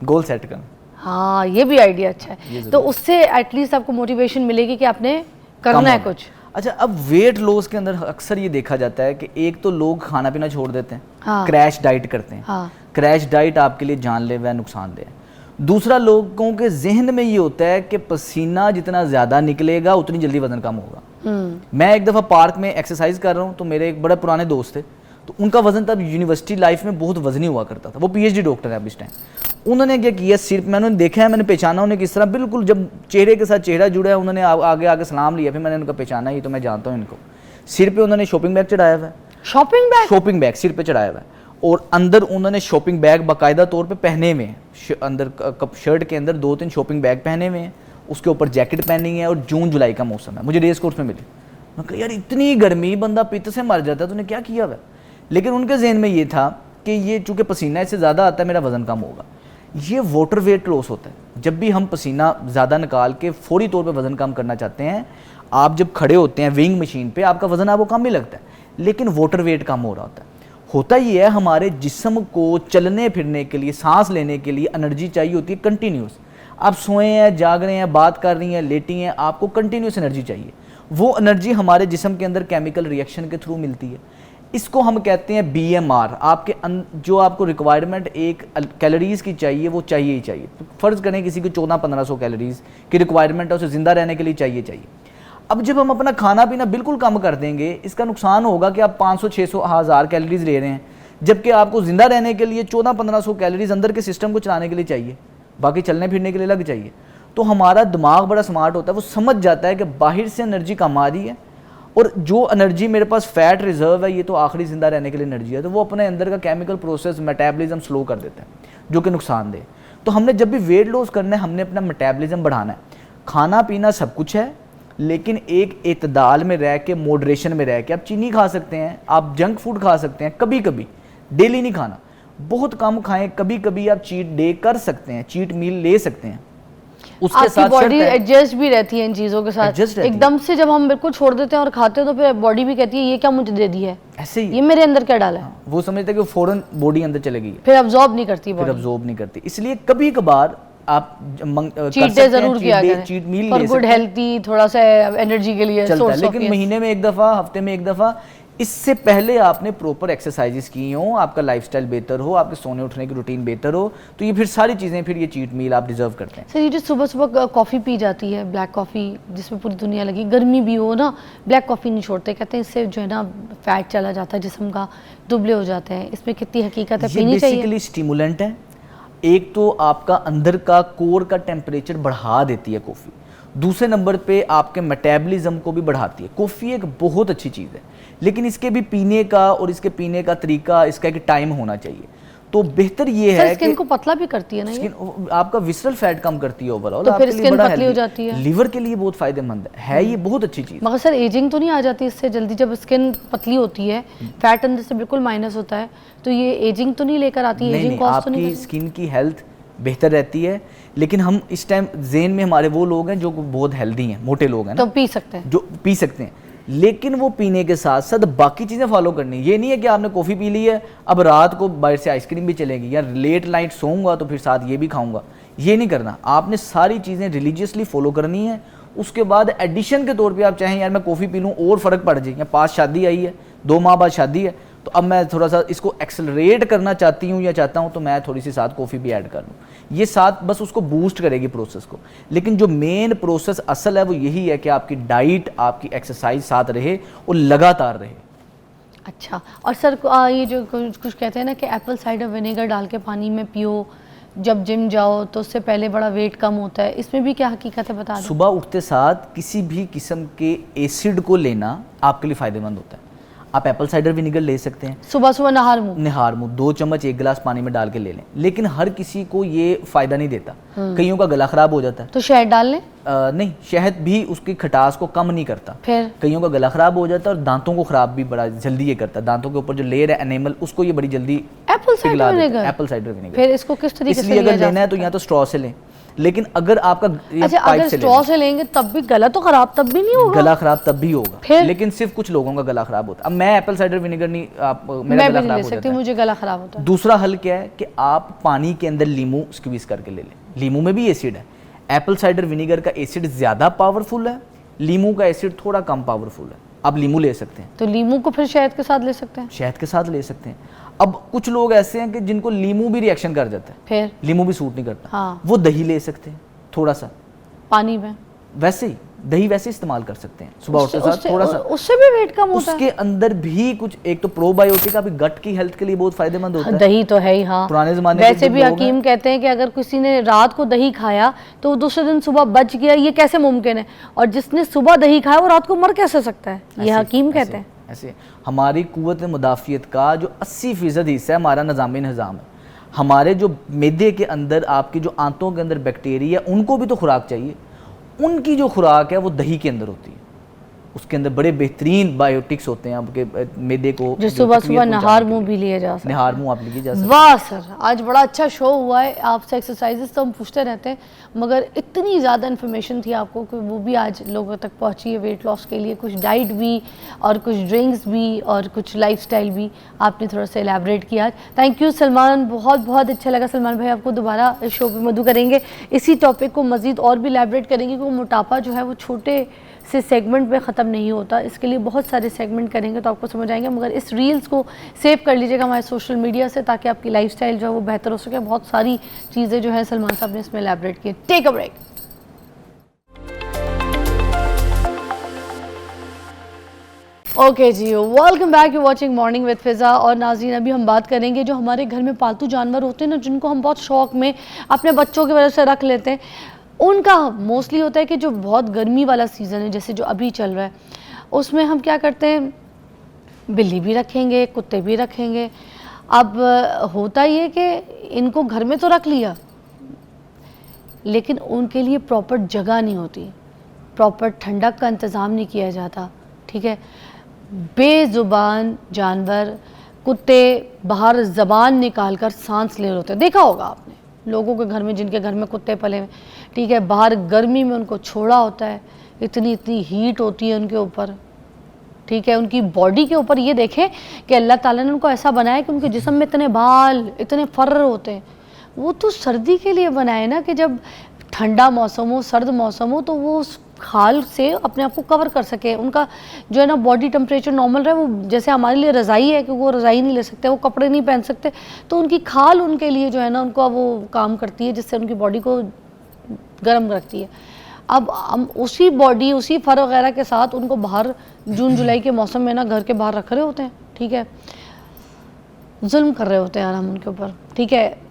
गोल सेट करें। हाँ, ये भी आइडिया अच्छा है। तो उससे एटलीस्ट आपको मोटिवेशन मिलेगी कि आपने करना है कुछ। अच्छा, अब वेट लॉस के अंदर अक्सर ये देखा जाता है कि एक तो लोग खाना पीना छोड़ देते हैं, हाँ। क्रैश डाइट करते हैं। हाँ। क्रैश डाइट आपके लिए जानलेवा है, नुकसानदेह है। दूसरा, लोगों के जहन में ये होता है कि पसीना जितना ज़्यादा निकलेगा उतनी जल्दी वजन कम होगा। मैं एक दफ़ा पार्क में एक्सरसाइज कर रहा हूँ तो मेरे एक बड़े पुराने दोस्त थे, तो उनका वजन तब यूनिवर्सिटी लाइफ में बहुत वजनी हुआ करता था, वो पीएचडी डॉक्टर है अब इस टाइम। उन्होंने क्या किया, सिर्फ मैंने देखा है, मैंने पहचाना उन्हें किस तरह, बिल्कुल जब चेहरे के साथ चेहरा जुड़ा है, उन्होंने आगे आगे सलाम लिया, फिर मैंने उनका पहचाना, ही तो मैं जानता हूँ इनको। सिर पे उन्होंने शॉपिंग बैग चढ़ाया हुआ है, शॉपिंग बैग सिर पे चढ़ाया हुआ है, और अंदर उन्होंने शॉपिंग बैग बाकायदा तौर पे पहने हुए हैं, अंदर शर्ट के अंदर 2-3 शॉपिंग बैग पहने हुए हैं, उसके ऊपर जैकेट पहनी है, और जून जुलाई का मौसम है, मुझे रेस कोर्स में मिली। मैं कहा यार इतनी गर्मी, बंदा पित्त से मर जाता है, तूने क्या किया हुआ है? लेकिन उनके जहन में ये था कि ये चूंकि पसीना इससे ज़्यादा आता है, मेरा वजन कम होगा। ये वाटर वेट लॉस होता है। जब भी हम पसीना ज़्यादा निकाल के फौरी तौर पे वज़न कम करना चाहते हैं, आप जब खड़े होते हैं वेइंग मशीन पे, आपका वज़न आपको कम ही लगता है, लेकिन वाटर वेट कम हो रहा होता है। होता ये है, हमारे जिस्म को चलने फिरने के लिए, सांस लेने के लिए एनर्जी चाहिए होती है कंटिन्यूस। आप सोए हैं, जाग रहे हैं, बात कर रही हैं, लेटी हैं, आपको कंटिन्यूस एनर्जी चाहिए। वो एनर्जी हमारे जिस्म के अंदर केमिकल रिएक्शन के थ्रू मिलती है। इसको हम कहते हैं BMR। आपके जो आपको रिक्वायरमेंट एक कैलोरीज़ की चाहिए, वो चाहिए ही चाहिए। तो फ़र्ज़ करें किसी को 1400-1500 कैलोरीज़ की रिक्वायरमेंट है, उसे ज़िंदा रहने के लिए चाहिए। अब जब हम अपना खाना पीना बिल्कुल कम कर देंगे, इसका नुकसान होगा कि आप 500, 600, 1000 कैलोरीज़ ले रहे हैं, जबकि आपको ज़िंदा रहने के लिए 1400-1500 कैलोरीज़ अंदर के सिस्टम को चलाने के लिए चाहिए, बाकी चलने फिरने के लिए अलग चाहिए। तो हमारा दिमाग बड़ा स्मार्ट होता है, वो समझ जाता है कि बाहर से एनर्जी कम आ रही है, और जो एनर्जी मेरे पास फैट रिजर्व है, ये तो आखिरी ज़िंदा रहने के लिए एनर्जी है, तो वो अपने अंदर का केमिकल प्रोसेस, मेटाबॉलिज्म स्लो कर देता है, जो कि नुकसानदेह। तो हमने जब भी वेट लॉस करना है, हमने अपना मेटाबॉलिज्म बढ़ाना है। खाना पीना सब कुछ है, लेकिन एक एतदाल में रह के, मॉडरेशन में रह के। आप चीनी खा सकते हैं, आप जंक फूड खा सकते हैं, कभी कभी, डेली नहीं खाना, बहुत कम खाएं। कभी कभी आप चीट डे कर सकते हैं, चीट मील ले सकते हैं। उसके आपकी साथ बॉडी एडजस्ट भी रहती है इन चीज़ों के साथ। एकदम से जब हम बिल्कुल छोड़ देते हैं और खाते हैं, तो फिर बॉडी भी कहती है ये क्या मुझे दे दिया है, ऐसे ही ये मेरे अंदर क्या डाला है। वो समझते हैं कि फौरन बॉडी अंदर चले गई, फिर अब्जॉर्ब नहीं करती बॉडी, फिर अब्जॉर्ब नहीं करती। इसलिए कभी कभार आप चीट डे जरूर किया करें, cheat meal for good healthy, थोड़ा सा एनर्जी के लिए चलता है, लेकिन महीने में एक दफ़ा, हफ्ते में एक दफ़ा। इससे पहले आपने प्रॉपर एक्सरसाइजेस की हो, आपका लाइफस्टाइल बेहतर हो, आपके सोने उठने की रूटीन बेहतर हो, तो ये फिर सारी चीज़ें, फिर ये चीट मील आप डिजर्व करते हैं। सर, ये जो सुबह सुबह कॉफ़ी पी जाती है, ब्लैक कॉफ़ी, जिसमें पूरी दुनिया लगी, गर्मी भी हो ना, ब्लैक कॉफ़ी नहीं छोड़ते, कहते हैं इससे जो है ना फैट चला जाता है जिस्म का, दुबले हो जाते हैं। इसमें कितनी हकीकत है? पीनी चाहिए? बेसिकली स्टिमुलेंट है। एक तो आपका अंदर का कोर का टेम्परेचर बढ़ा देती है कॉफ़ी, दूसरे नंबर पे आपके मेटाबॉलिज्म को भी बढ़ाती है। कॉफ़ी एक बहुत अच्छी चीज़ है, लेकिन इसके भी पीने का और इसके पीने का तरीका, इसका एक टाइम होना चाहिए। तो बेहतर ये है कि स्किन को पतला भी करती है ना, स्किन आपका विसरल फैट कम करती है ओवरऑल, तो फिर स्किन पतली हो जाती है, लीवर के लिए बहुत फायदेमंद है ये बहुत अच्छी चीज़। मगर सर एजिंग तो नहीं आ जाती इससे जल्दी? जब स्किन पतली होती है, फैट अंदर से बिल्कुल माइनस होता है, तो ये एजिंग तो नहीं लेकर आती? एजिंग कॉज तो नहीं? आपकी स्किन की हेल्थ बेहतर रहती है, लेकिन हम इस टाइम जेन में हमारे वो लोग हैं जो बहुत हेल्दी हैं, मोटे लोग हैं ना, तो पी सकते हैं, जो पी सकते हैं, लेकिन वो पीने के साथ साथ बाकी चीज़ें फॉलो करनी। ये नहीं है कि आपने कॉफ़ी पी ली है, अब रात को बाहर से आइसक्रीम भी चलेगी, या लेट नाइट सोऊंगा तो फिर साथ ये भी खाऊंगा, ये नहीं करना। आपने सारी चीज़ें रिलीजियसली फॉलो करनी है। उसके बाद एडिशन के तौर पे आप चाहें यार मैं कॉफ़ी पी लूँ और फ़र्क पड़ जाए, या पास शादी आई है, 2 माह बाद शादी है, तो अब मैं थोड़ा सा इसको एक्सेलरेट करना चाहती हूँ या चाहता हूँ, तो मैं थोड़ी सी साथ कॉफ़ी भी ऐड कर लूँ। ये साथ बस उसको बूस्ट करेगी प्रोसेस को, लेकिन जो मेन प्रोसेस असल है वो यही है कि आपकी डाइट, आपकी एक्सरसाइज साथ रहे और लगातार रहे। अच्छा, और सर ये जो कुछ कहते हैं ना कि एप्पल साइडर विनेगर डाल के पानी में पियो जब जिम जाओ तो उससे पहले बड़ा वेट कम होता है, इसमें भी क्या हकीकत है बता दें? सुबह उठते साथ किसी भी किस्म के एसिड को लेना आपके लिए फ़ायदेमंद होता है। आप एप्पल साइडर विनेगर ले सकते हैं सुबह सुबह नहार मुंह 2 चम्मच 1 गिलास पानी में डाल के ले लें, लेकिन हर किसी को ये फ़ायदा नहीं देता। कईयों का गला ख़राब हो जाता है तो शहद डाल लें? नहीं, शहद भी उसकी खटास को कम नहीं करता। फिर कईयों का गला ख़राब हो जाता है और दांतों को ख़राब भी बड़ा जल्दी ये करता है। दांतों के ऊपर जो लेयर है एनेमल, उसको ये बड़ी जल्दी Apple cider vinegar. Apple cider vinegar. फिर इसको किस तरीके से इसलिए लिया अगर जा लेना है तो या तो स्ट्रॉ से लें, लेकिन अगर आपका अच्छा अगर स्ट्रॉ से लेंगे तब भी गला तो खराब तब भी नहीं होगा? गला खराब तब भी होगा, फिर? लेकिन सिर्फ कुछ लोगों का गला खराब होता है। अब मैं एप्पल साइडर विनेगर नहीं, मेरा मैं गला भी नहीं खराब ले हो सकती, जाता है। मुझे गला खराब होता है। दूसरा हल क्या है कि आप पानी के अंदर लीमू स्क्वीज करके ले लें। लीमू में भी एसिड है। एप्पल साइडर विनेगर का एसिड ज़्यादा पावरफुल है, लीमू का एसिड थोड़ा कम पावरफुल है। आप लीमू ले सकते हैं। तो लीमू को फिर शहद के साथ ले सकते हैं? शहद के साथ ले सकते हैं। अब कुछ लोग ऐसे हैं कि जिनको लीमू भी रिएक्शन कर जाता है, फिर लीमू भी सूट नहीं करता, हाँ। वो दही ले सकते हैं थोड़ा सा पानी में, वैसे ही दही वैसे इस्तेमाल कर सकते हैं सुबह उठते साथ थोड़ा सा। उससे भी वेट कम होता है? उसके अंदर भी कुछ, एक तो प्रोबायोटिक अभी गट की हेल्थ के लिए बहुत फायदेमंद होता है। दही तो है ही, हाँ। पुराने जमाने के वैसे जो भी लोग हकीम हैं- कहते हैं कि अगर किसी ने रात को दही खाया तो वो दूसरे दिन सुबह बच गया, ये कैसे मुमकिन है? और जिसने सुबह दही खाया वो रात को मर कैसे सकता है? ये हकीम कहते हैं। ऐसे हमारी कुव्वत मुदाफियत का जो 80% हिस्सा है हमारा निज़ाम है। हमारे जो मैदे के अंदर, आपकी जो आंतों के अंदर बैक्टीरिया, उनको भी तो खुराक चाहिए। उनकी जो खुराक है वो दही के अंदर होती है। उसके अंदर बड़े बेहतरीन बायोटिक्स होते हैं आपके मैदे को, जो सुबह सुबह नहार मुंह भी लिए जा सकते हैं। नहार मुंह आप लिए जा सकते हैं। वाह सर, आज बड़ा अच्छा शो हुआ है। आपसे एक्सरसाइजेस तो हम पूछते रहते हैं, मगर इतनी ज़्यादा इन्फॉर्मेशन थी आपको कि वो भी आज लोगों तक पहुंची है वेट लॉस के लिए। कुछ डाइट भी और कुछ ड्रिंक्स भी और कुछ लाइफस्टाइल भी आपने थोड़ा सा एलैबोरेट किया आज। थैंक यू सलमान, बहुत बहुत अच्छा लगा। सलमान भाई आपको दोबारा इस शो पर मधु करेंगे, इसी टॉपिक को मज़ीद और भी एलैबोरेट करेंगे कि मोटापा जो है वो छोटे से सेगमेंट में ख़त्म नहीं होता। इसके लिए बहुत सारे सेगमेंट करेंगे तो आपको समझ आएंगे। मगर इस रील्स को सेव कर लीजिएगा हमारे सोशल मीडिया से, ताकि आपकी लाइफस्टाइल जो है वो बेहतर हो सके। बहुत सारी चीज़ें जो है सलमान साहब ने इसमें एलैबोरेट की। Take a break. ओके जी, welcome back, you watching morning with Fiza. और नाज़रीन, अभी हम बात करेंगे जो हमारे घर में पालतू जानवर होते हैं ना, जिनको हम बहुत शौक़ में अपने बच्चों की वजह से रख लेते हैं। उनका मोस्टली होता है कि जो बहुत गर्मी वाला सीज़न है, जैसे जो अभी चल रहा है, उसमें हम क्या करते हैं, बिल्ली भी रखेंगे, कुत्ते भी रखेंगे। अब होता ये कि इनको घर में तो रख लिया, लेकिन उनके लिए प्रॉपर जगह नहीं होती, प्रॉपर ठंडक का इंतज़ाम नहीं किया जाता। ठीक है, बेज़ुबान जानवर, कुत्ते बाहर ज़बान निकाल कर सांस ले रहे होते हैं। देखा होगा आपने लोगों के घर में, जिनके घर में कुत्ते पले हुए, ठीक है, बाहर गर्मी में उनको छोड़ा होता है, इतनी इतनी हीट होती है उनके ऊपर। ठीक है, उनकी बॉडी के ऊपर ये देखें कि अल्लाह ताला ने उनको ऐसा बनाया कि उनके जिस्म में इतने बाल, इतने फर्र होते हैं। वो तो सर्दी के लिए बनाए ना, कि जब ठंडा मौसम हो, सर्द मौसम हो, तो वो उस खाल से अपने आप को कवर कर सके। उनका जो है ना बॉडी टेम्परेचर नॉर्मल रहे। वो जैसे हमारे लिए रज़ाई है कि वो रज़ाई नहीं ले सकते, वो कपड़े नहीं पहन सकते, तो उनकी खाल उनके लिए जो है ना, उनको वो काम करती है, जिससे उनकी बॉडी को गर्म रखती है। अब हम उसी बॉडी, उसी फर वगैरह के साथ उनको बाहर जून जुलाई के मौसम में ना घर के बाहर रख रहे होते हैं। ठीक है, जुल्म कर रहे होते हैं यार हम उनके ऊपर। ठीक है,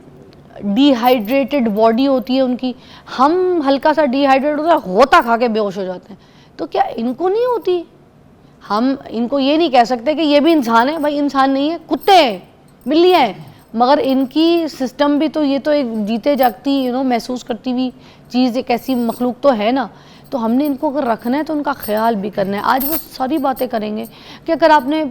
डिहाइड्रेटेड बॉडी होती है उनकी, हम हल्का सा डिहाइड्रेट होता खा के बेहोश हो जाते हैं, तो क्या इनको नहीं होती? हम इनको ये नहीं कह सकते कि ये भी इंसान है। भाई इंसान नहीं है, कुत्ते हैं, बिल्लियाँ हैं, मगर इनकी सिस्टम भी तो, ये तो एक जीते जागती महसूस करती हुई चीज़, एक ऐसी मखलूक तो है ना। तो हमने इनको अगर रखना है तो उनका ख्याल भी करना है। आज वो सारी बातें करेंगे कि अगर आपने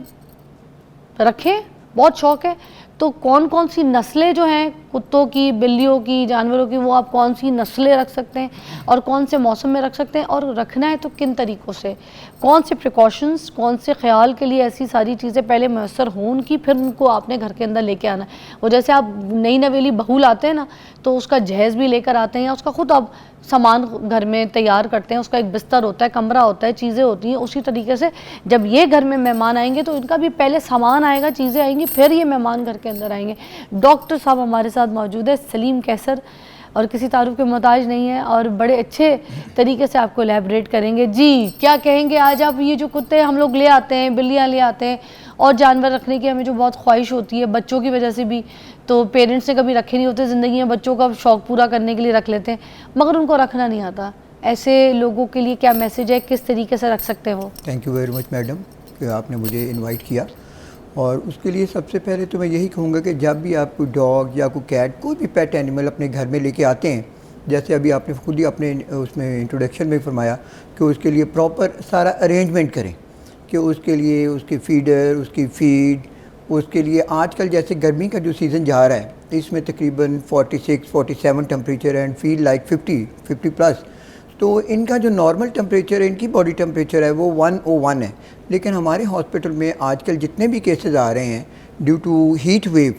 रखे, बहुत शौक़ है, तो कौन कौन सी नस्लें जो हैं कुत्तों की, बिल्लियों की, जानवरों की, वो आप कौन सी नस्लें रख सकते हैं और कौन से मौसम में रख सकते हैं, और रखना है तो किन तरीक़ों से, कौन से प्रिकॉशंस, कौन से ख्याल के लिए ऐसी सारी चीज़ें पहले मैसर हों उनकी, फिर उनको आपने घर के अंदर लेके आना है। और जैसे आप नई नवेली बहू लाते हैं ना, तो उसका जहेज़ भी लेकर आते हैं, या उसका ख़ुद आप सामान घर में तैयार करते हैं, उसका एक बिस्तर होता है, कमरा होता है, चीज़ें होती हैं, उसी तरीके से जब ये घर में मेहमान आएंगे तो इनका भी पहले सामान आएगा, चीज़ें आएंगी, फिर ये मेहमान घर के अंदर आएंगे। डॉक्टर साहब हमारे साथ मौजूद है, सलीम कैसर, और किसी तारुफ के मोहताज नहीं है और बड़े अच्छे तरीके से आपको एलैबोरेट करेंगे। जी क्या कहेंगे आज आप? ये जो कुत्ते हम लोग ले आते हैं, बिल्लियाँ ले आते हैं और जानवर रखने की हमें जो बहुत ख्वाहिश होती है बच्चों की वजह से भी, तो पेरेंट्स ने कभी रखे नहीं होते ज़िंदगी में, बच्चों का शौक़ पूरा करने के लिए रख लेते हैं, मगर उनको रखना नहीं आता। ऐसे लोगों के लिए क्या मैसेज है, किस तरीके से रख सकते हैं वो? Thank you very much madam कि आपने मुझे इनवाइट किया। और उसके लिए सबसे पहले तो मैं यही कहूँगा कि जब भी आप कोई डॉग या कोई कैट, कोई भी पेट एनिमल अपने घर में लेके आते हैं, जैसे अभी आपने खुद ही अपने उसमें इंट्रोडक्शन में फरमाया कि उसके लिए प्रॉपर सारा अरेंजमेंट करें, कि उसके लिए उसकी फीडर, उसकी फीड, उसके लिए आजकल जैसे गर्मी का जो सीज़न जा रहा है इसमें तकरीबन 46-47 temperature and feel like 50 plus, तो इनका जो नॉर्मल टेम्परेचर है, इनकी बॉडी टेम्परेचर है वो 101 है। लेकिन हमारे हॉस्पिटल में आजकल जितने भी केसेस आ रहे हैं ड्यू टू हीट वेव,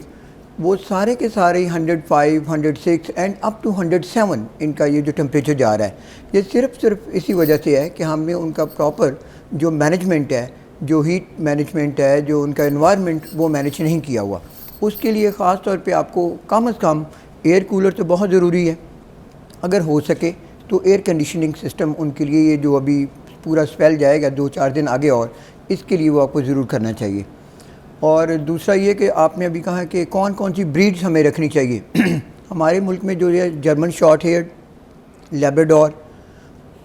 वो सारे के सारे 105, 106 एंड अप टू 107 इनका ये जो टेम्परेचर जा रहा है, ये सिर्फ इसी वजह से है कि हमने उनका प्रॉपर जो मैनेजमेंट है, जो हीट मैनेजमेंट है, जो उनका एनवायरनमेंट, वो मैनेज नहीं किया हुआ। उसके लिए ख़ास तौर पे आपको कम से कम एयर कूलर तो बहुत ज़रूरी है, अगर हो सके तो एयर कंडीशनिंग सिस्टम उनके लिए, ये जो अभी पूरा स्पेल जाएगा 2-4 दिन आगे, और इसके लिए वो आपको ज़रूर करना चाहिए। और दूसरा ये कि आपने अभी कहा कि कौन कौन सी ब्रीड्स हमें रखनी चाहिए हमारे मुल्क में जो ये जर्मन शॉर्ट हेयर, लेब्राडोर,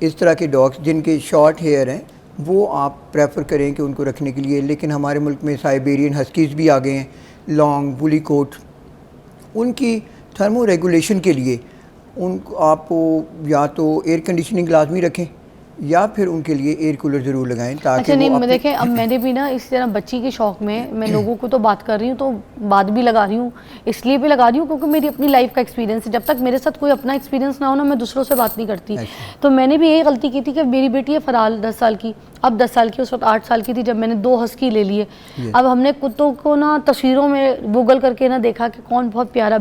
इस तरह के डॉग्स जिनके शॉर्ट हेयर हैं वो आप प्रेफर करें कि उनको रखने के लिए। लेकिन हमारे मुल्क में साइबेरियन हस्कीज़ भी आ गए हैं, लॉन्ग बुली कोट, उनकी थर्मो रेगुलेशन के लिए उनको आपको या तो एयर कंडीशनिंग लाजमी रखें या फिर उनके लिए एयर कूलर ज़रूर लगाएं, ताकि अच्छा नहीं, मैं देखें अब मैंने भी ना इस तरह बच्ची के शौक़ में मैं लोगों को तो बात कर रही हूँ, तो बात भी लगा रही हूँ, इसलिए भी लगा रही हूँ क्योंकि मेरी अपनी लाइफ का एक्सपीरियंस है। जब तक मेरे साथ कोई अपना एक्सपीरियंस ना हो ना, मैं दूसरों से बात नहीं करती। तो मैंने भी यही गलती की थी कि मेरी बेटी है फराल 10 साल की, अब 10 साल की, उस वक्त 8 साल की थी जब मैंने 2 हस्की ले लिए। अब हमने कुत्तों को ना तस्वीरों में गूगल करके ना देखा कि कौन बहुत प्यारा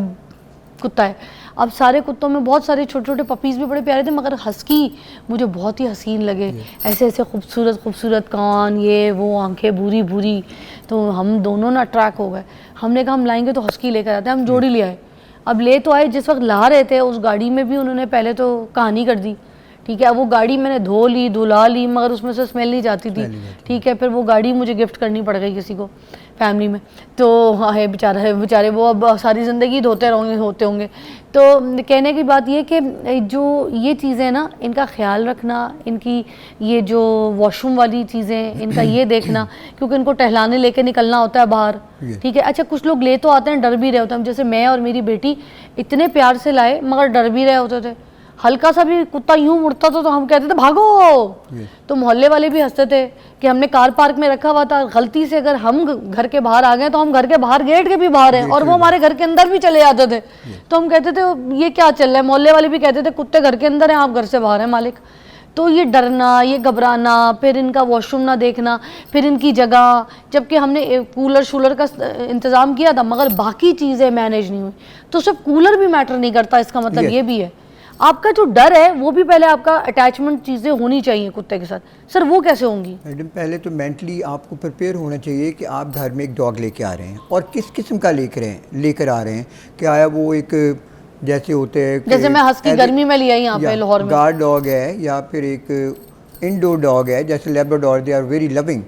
कुत्ता है। अब सारे कुत्तों में बहुत सारे छोटे छोटे पपीज़ भी बड़े प्यारे थे, मगर हस्की मुझे बहुत ही हसीन लगे, ऐसे ऐसे खूबसूरत खूबसूरत कान, ये वो, आंखें भूरी भूरी, तो हम दोनों ना अट्रैक्ट हो गए। हमने कहा हम लाएंगे तो हस्की लेकर आते हैं, हम जोड़ी ले आए। अब ले तो आए, जिस वक्त ला रहे थे उस गाड़ी में भी उन्होंने पहले तो कहानी कर दी, ठीक है। अब वो गाड़ी मैंने धो ली, धुला ली, मगर उसमें से स्मेल नहीं जाती थी, ठीक है। फिर वो गाड़ी मुझे गिफ्ट करनी पड़ गई किसी को फैमिली में, तो हाँ है बेचारे वो अब सारी ज़िंदगी धोते होंगे। तो कहने की बात ये कि जो ये चीज़ें ना, इनका ख्याल रखना, इनकी ये जो वॉशरूम वाली चीज़ें, इनका ये देखना, क्योंकि इनको टहलाने लेके निकलना होता है बाहर, ठीक है। अच्छा कुछ लोग ले तो आते हैं, डर भी रहे होते हैं, जैसे मैं और मेरी बेटी इतने प्यार से लाए मगर डर भी रहे होते थे। हल्का सा भी कुत्ता यूं मुड़ता था तो हम कहते थे भागो, तो मोहल्ले वाले भी हंसते थे कि हमने कार पार्क में रखा हुआ था, गलती से अगर हम घर के बाहर आ गए तो हम घर के बाहर गेट के भी बाहर हैं और वो हमारे घर के अंदर भी चले जाते थे। तो हम कहते थे ये क्या चल रहा है, मोहल्ले वाले भी कहते थे कुत्ते घर के अंदर हैं, आप घर से बाहर हैं मालिक। तो ये डरना, ये घबराना, फिर इनका वॉशरूम ना देखना, फिर इनकी जगह, जबकि हमने कूलर शूलर का इंतज़ाम किया था मगर बाकी चीज़ें मैनेज नहीं हुई। तो सिर्फ कूलर भी मैटर नहीं करता, इसका मतलब ये भी है आपका जो डर है वो भी पहले आपका अटैचमेंट चीज़ें होनी चाहिए कुत्ते के साथ। सर वो कैसे होंगी? मैडम पहले तो मेंटली आपको प्रिपेयर होना चाहिए कि आप घर में एक डॉग लेके आ रहे हैं और किस किस्म का लेकर आ रहे हैं। क्या है वो एक जैसे होते हैं, जैसे मैं हस्की गर्मी में लिया यहाँ पे लाहौर में, गार्ड डॉग है या फिर एक इंडोर डॉग है जैसे Labrador, they are very loving.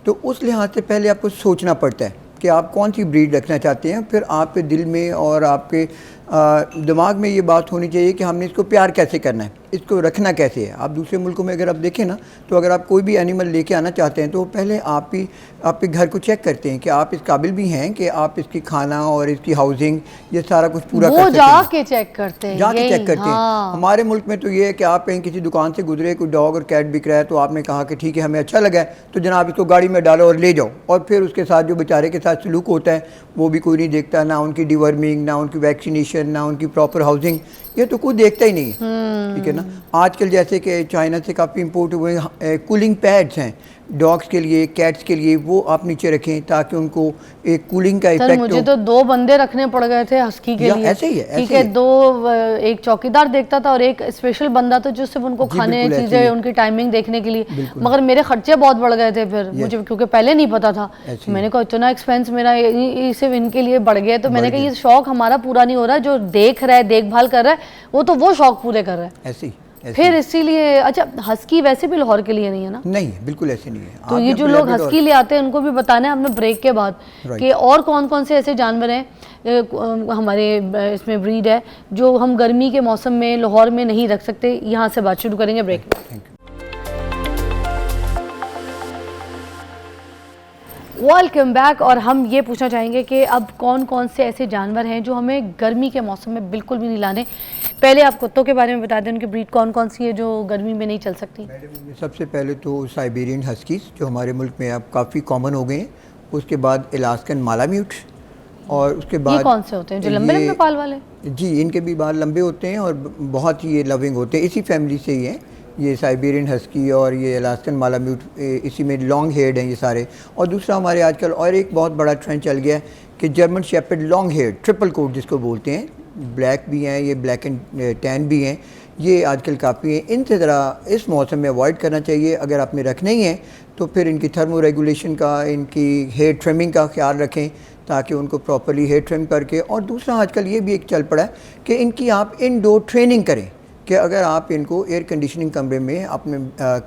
तो उस लिहाज से पहले आपको सोचना पड़ता है कि आप कौन सी ब्रीड रखना चाहते हैं। फिर आपके दिल में और आपके दिमाग में ये बात होनी चाहिए कि हमने इसको प्यार कैसे करना है, इसको रखना कैसे है। आप दूसरे मुल्कों में अगर आप देखें ना, तो अगर आप कोई भी एनिमल लेके आना चाहते हैं तो पहले आप ही आपके घर को चेक करते हैं कि आप इस काबिल भी हैं कि आप इसकी खाना और इसकी हाउसिंग ये सारा कुछ पूरा कर सकते हैं। जाके चेक करते हैं, जाके चेक करते हैं। हमारे मुल्क में तो ये है कि आप कहीं किसी दुकान से गुजरे, कोई डॉग और कैट बिक रहा है, तो आपने कहा कि ठीक है हमें अच्छा लगा है तो जनाब इसको गाड़ी में डालो और ले जाओ, और फिर उसके साथ जो बेचारे के साथ सलूक होता है वो भी कोई नहीं देखता, ना उनकी डिवर्मिंग, ना उनकी वैक्सीनेशन, ना उनकी प्रॉपर हाउसिंग, ये तो कोई देखता ही नहीं है, ठीक है ना। आजकल जैसे कि चाइना से काफ़ी इम्पोर्ट हुए कूलिंग पैड्स हैं डॉग्स के लिए, कैट्स के लिए, वो आप नीचे रखें ताकि उनको एक कूलिंग का सर इफेक्ट मुझे तो 2 बंदे रखने पड़ गए थे हस्की के या लिए। ऐसे ही है, ठीक ऐसे है, ही है। 2 एक चौकीदार देखता था और एक स्पेशल बंदा था जो सिर्फ उनको जी, खाने बिल्कुल ऐसे ही चीज़ें है। उनकी टाइमिंग देखने के लिए। बिल्कुल। मगर मेरे खर्चे बहुत बढ़ गए थे फिर मुझे, क्योंकि पहले नहीं पता था। ऐसे ही मैंने कहा इतना एक्सपेंस मेरा सिर्फ इनके लिए बढ़ गया, तो मैंने बढ़ कहा गया। ये शौक हमारा पूरा नहीं हो रहा, जो देख रहा है देखभाल कर रहा है वो तो वो शौक पूरे कर रहा है। ऐसे ही, ऐसे फिर ही। इसीलिए अच्छा, हस्की वैसे भी लाहौर के लिए नहीं है ना? नहीं, बिल्कुल ऐसे नहीं है। तो आप ये जब जो लोग रैबिट और- हस्की ले आते हैं उनको भी बताना है हमने ब्रेक के बाद Right. कि और कौन कौन से ऐसे जानवर हैं हमारे इसमें ब्रीड है जो हम गर्मी के मौसम में लाहौर में नहीं रख सकते। यहाँ से बात शुरू करेंगे ब्रेक में। Thank you. Welcome back. और हम ये पूछना चाहेंगे कि अब कौन कौन से ऐसे जानवर हैं जो हमें गर्मी के मौसम में बिल्कुल भी नहीं लाने। पहले आप कुत्तों के बारे में बता दें, उनकी ब्रीड कौन कौन सी है जो गर्मी में नहीं चल सकती? सबसे पहले तो साइबेरियन हस्कीज जो हमारे मुल्क में अब काफ़ी कॉमन हो गए हैं, उसके बाद अलास्कन मालाम्यूट, और उसके बाद ये कौन से होते हैं जो लंबे लंबे बाल वाले? जी, इनके भी बाल लंबे होते हैं और बहुत ही ये लविंग होते हैं, इसी फैमिली से ही हैं ये साइबेरियन हस्की और ये अलास्कन मालाम्यूट, इसी में लॉन्ग हेयर्ड हैं ये सारे। और दूसरा हमारे आजकल और एक बहुत बड़ा ट्रेंड चल गया है कि German shepherd long haired triple coat जिसको बोलते हैं, ब्लैक भी हैं, ये ब्लैक एंड टैन भी हैं, ये आजकल काफ़ी हैं। इनसे ज़रा इस मौसम में अवॉइड करना चाहिए। अगर आपने रखना ही है तो फिर इनकी थर्मो रेगुलेशन का, इनकी हेयर ट्रिमिंग का ख्याल रखें ताकि उनको प्रॉपर्ली हेयर ट्रिम करके। और दूसरा आजकल ये भी एक चल पड़ा है कि इनकी आप इनडोर ट्रेनिंग करें कि अगर आप इनको एयर कंडीशनिंग कमरे में अपने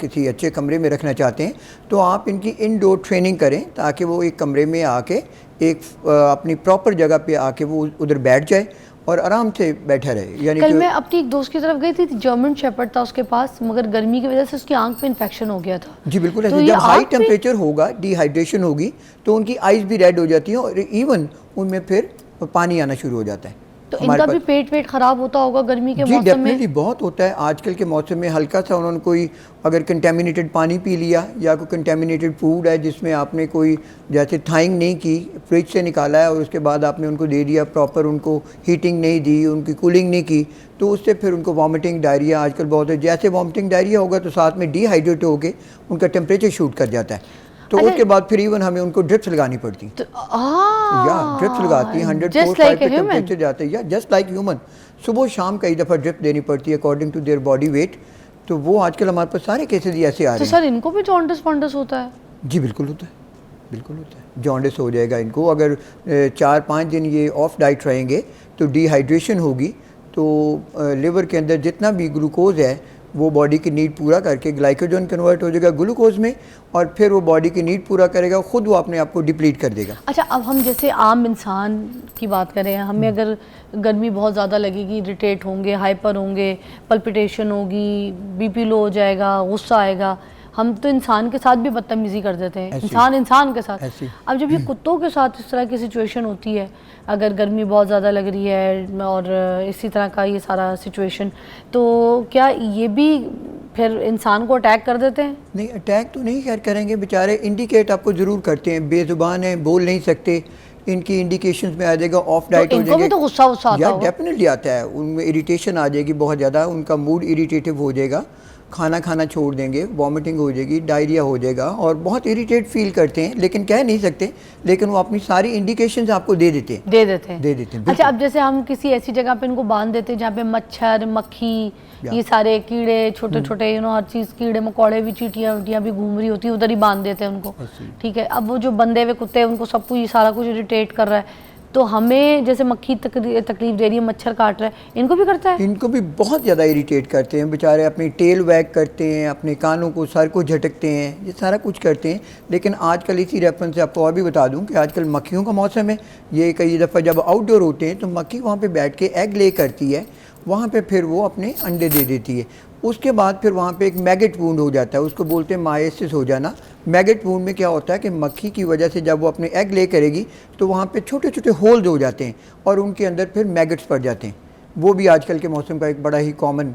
किसी अच्छे कमरे में रखना चाहते हैं तो आप इनकी इनडोर ट्रेनिंग करें ताकि वो एक कमरे में आके एक अपनी प्रॉपर जगह पे आके वो उधर बैठ जाए और आराम से बैठा रहे। यानी कल कि मैं अपनी एक दोस्त की तरफ गई थी, जर्मन शेपर्ड था उसके पास, मगर गर्मी की वजह से उसकी आंख पे इन्फेक्शन हो गया था। जी बिल्कुल तो ऐसे, ये जब हाई आँख पे- टेम्परेचर होगा, डिहाइड्रेशन होगी तो उनकी आइज़ भी रेड हो जाती हैं और इवन उनमें फिर पानी आना शुरू हो जाता है। तो हमारे इनका भी पास- पेट खराब होता होगा गर्मी के जी मौसम में? डेफिनेटली बहुत होता है। आजकल के मौसम में हल्का सा उन्होंने कोई अगर कंटेमिनेटेड पानी पी लिया या कोई कंटेमिनेटेड फूड है जिसमें आपने कोई जैसे थाइंग नहीं की, फ्रिज से निकाला है और उसके बाद आपने उनको दे दिया, प्रॉपर उनको हीटिंग नहीं दी, उनकी कूलिंग नहीं की, तो उससे फिर उनको वॉमिटिंग डायरिया आजकल बहुत है। जैसे वॉमिटिंग डायरिया होगा तो साथ में डिहाइड्रेट होकर उनका टेम्परेचर शूट कर जाता है, तो अच्छा। उसके बाद फिर इवन हमें उनको ड्रिप्स लगानी पड़ती तो, या ड्रिप्स लगाती हैं 104 Just like a पे human? टेम्परेचर जाते हैं या जस्ट लाइक ह्यूमन। सुबह शाम कई दफ़ा ड्रिप देनी पड़ती है according to their body weight. तो वो आजकल हमारे पास सारे केसेस ही ऐसे आ तो रहे हैं। सर इनको भी जॉन्डिस फॉन्डिस होता है? जी बिल्कुल होता है, बिल्कुल होता है। जॉन्डिस हो जाएगा इनको अगर 4-5 दिन ये ऑफ डाइट रहेंगे तो डिहाइड्रेशन होगी, तो लिवर के अंदर जितना भी ग्लूकोज है वो बॉडी की नीड पूरा करके ग्लाइकोजन कन्वर्ट हो जाएगा ग्लूकोज में और फिर वो बॉडी की नीड पूरा करेगा, खुद वो अपने आप को डिप्लीट कर देगा। अच्छा, अब हम जैसे आम इंसान की बात करें, हमें अगर गर्मी बहुत ज़्यादा लगेगी, इरिटेट होंगे, हाइपर होंगे, पल्पिटेशन होगी, बीपी लो हो जाएगा, गुस्सा आएगा, हम तो इंसान के साथ भी बदतमीज़ी कर देते हैं, ऐसी। इंसान के साथ। ऐसी। अब जब ये कुत्तों के साथ इस तरह की सिचुएशन होती है, अगर गर्मी बहुत ज़्यादा लग रही है और इसी तरह का ये सारा सिचुएशन, तो क्या ये भी फिर इंसान को अटैक कर देते हैं? नहीं, अटैक तो नहीं खैर करेंगे, बेचारे इंडिकेट आपको ज़रूर करते हैं, बेजुबान हैं, बोल नहीं सकते, इनकी इंडिकेशंस में आ जाएगा, ऑफ डाइट हो इनको जाएंगे। भी तो गुस्सा आता या होगा? डेफिनेटली आता है, उनमें इरिटेशन आ जाएगी बहुत ज़्यादा, उनका मूड इरिटेटिव हो जाएगा, खाना खाना छोड़ देंगे, वॉमिटिंग हो जाएगी, डायरिया हो जाएगा और बहुत इरिटेट फील करते हैं, लेकिन कह नहीं सकते, लेकिन वो अपनी सारी इंडिकेशंस आपको दे देते हैं। दे देते हैं। बिल्कुल। अच्छा, अब जैसे हम किसी ऐसी जगह पे इनको बांध देते हैं जहाँ पे मच्छर, मक्खी, ये सारे कीड़े, छोटे छोटे हर चीज़, कीड़े मकोड़े भी, चींटियाँ उटियाँ भी घूम रही होती है, उधर ही बांध देते हैं उनको, ठीक है। अब वो जो बंधे हुए कुत्ते हैं उनको सब कुछ ये सारा कुछ इरिटेट कर रहा है, तो हमें जैसे मक्खी तकलीफ दे रही है, मच्छर काट रहा है, इनको भी करता है? इनको भी बहुत ज़्यादा इरिटेट करते हैं, बेचारे अपनी टेल वैग करते हैं, अपने कानों को, सर को झटकते हैं, ये सारा कुछ करते हैं। लेकिन आजकल इसी रेफरेंस से आपको और भी बता दूं कि आजकल मक्खियों का मौसम है। ये कई दफ़ा जब आउटडोर होते हैं तो मक्खी वहाँ पे बैठ के एग ले करती है, वहाँ पे फिर वो अपने अंडे दे देती है। उसके बाद फिर वहाँ पे एक मैगेट वूंड हो जाता है, उसको बोलते हैं मायोसिस हो जाना। मैगेट वूंड में क्या होता है कि मक्खी की वजह से जब वो अपने एग ले करेगी तो वहाँ पे छोटे छोटे होल्स हो जाते हैं और उनके अंदर फिर मैगेट्स पड़ जाते हैं। वो भी आजकल के मौसम का एक बड़ा ही कॉमन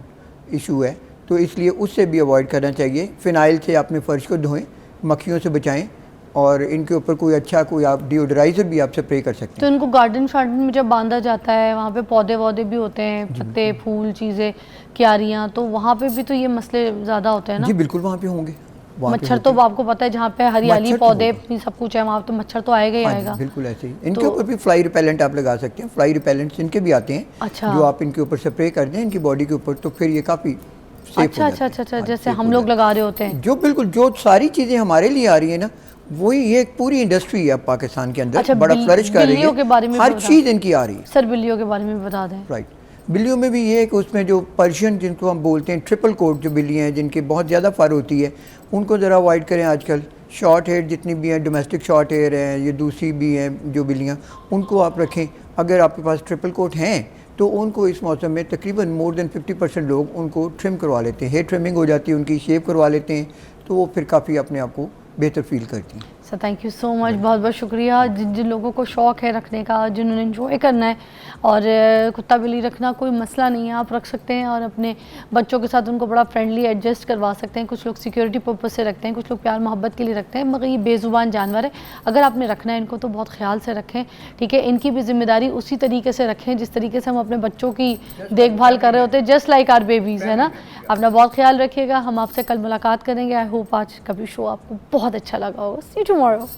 इशू है, तो इसलिए उससे भी अवॉइड करना चाहिए। फ़िनाइल से अपने फ़र्श को धोएं, मक्खियों से बचाएं और इनके ऊपर कोई अच्छा कोई आप डिओडराइज़र भी आप स्प्रे कर सकते तो हैं। इनको गार्डन शार्डन में जब बांधा जाता है, वहाँ पे पौधे वौधे भी होते हैं, पत्ते, फूल, चीज़ें, क्यारियाँ, तो वहाँ पे भी तो ये मसले ज़्यादा होते हैं ना? जी बिल्कुल, वहाँ पे होंगे, वहाँ पे मच्छर होते तो आपको पता है जहाँ पे हरियाली मच्छर तो पौधे होगा। अपनी सब कुछ है वहाँ तो मच्छर तो आएगा ही हाँ जी, आएगा। बिल्कुल ऐसे ही। इनके ऊपर भी फ्लाई रिपेलेंट आप लगा सकते हैं, फ्लाई रिपेलेंट्स इनके भी आते हैं, अच्छा। जो आप इनके ऊपर स्प्रे कर दें इनकी बॉडी के ऊपर, तो फिर ये काफ़ी सेफ हो अच्छा जाते अच्छा हैं। अच्छा अच्छा, हाँ, जैसे safe हम हो लोग जाते लगा रहे होते हैं। हैं। जो बिल्कुल जो सारी चीज़ें हमारे लिए आ रही है ना, वही ये एक पूरी इंडस्ट्री है पाकिस्तान के अंदर, अच्छा, बड़ा फ्लरिश कर रही बिल्लियों के बारे में है, हर भी बता- चीज़ इनकी आ रही है। सर बिल्लियों के बारे में भी बता दें। राइट, बिल्लियों में भी ये है कि उसमें जो पर्शियन जिनको हम बोलते हैं ट्रिपल कोट जो बिल्लियाँ हैं जिनके बहुत ज़्यादा फर होती है, उनको ज़रा अवॉइड करें। आजकल शॉर्ट हेयर जितनी भी हैं, डोमेस्टिक शॉर्ट हेयर हैं, ये दूसरी भी हैं जो बिल्लियाँ, उनको आप रखें। अगर आपके पास ट्रिपल कोट हैं तो उनको इस मौसम में तकरीबन मोर देन 50% लोग उनको ट्रिम करवा लेते हैं, हेयर ट्रिमिंग हो जाती है उनकी, शेव करवा लेते हैं, तो वो फिर काफ़ी अपने आप को बेहतर फील करती हैं। Sir thank you so much, बहुत बहुत शुक्रिया। जिन जिन लोगों को शौक़ है रखने का, जिन्होंने इन्जॉय करना है, और कुत्ता बिल्ली रखना कोई मसला नहीं है, आप रख सकते हैं और अपने बच्चों के साथ उनको बड़ा फ्रेंडली एडजस्ट करवा सकते हैं। कुछ लोग सिक्योरिटी पर्पस से रखते हैं, कुछ लोग प्यार मोहब्बत के लिए रखते हैं, मगर ये बेज़ुबान जानवर है। अगर आपने रखना है इनको तो बहुत ख्याल से रखें, ठीक है। इनकी भी जिम्मेदारी उसी तरीके से रखें जिस तरीके से हम अपने बच्चों की देखभाल कर रहे होते हैं, जस्ट लाइक आवर बेबीज़, है ना। अपना बहुत ख्याल रखिएगा। हम आपसे कल मुलाकात करेंगे। आई होप आज का भी शो आपको बहुत अच्छा लगा होगा। सी यू टुमारो।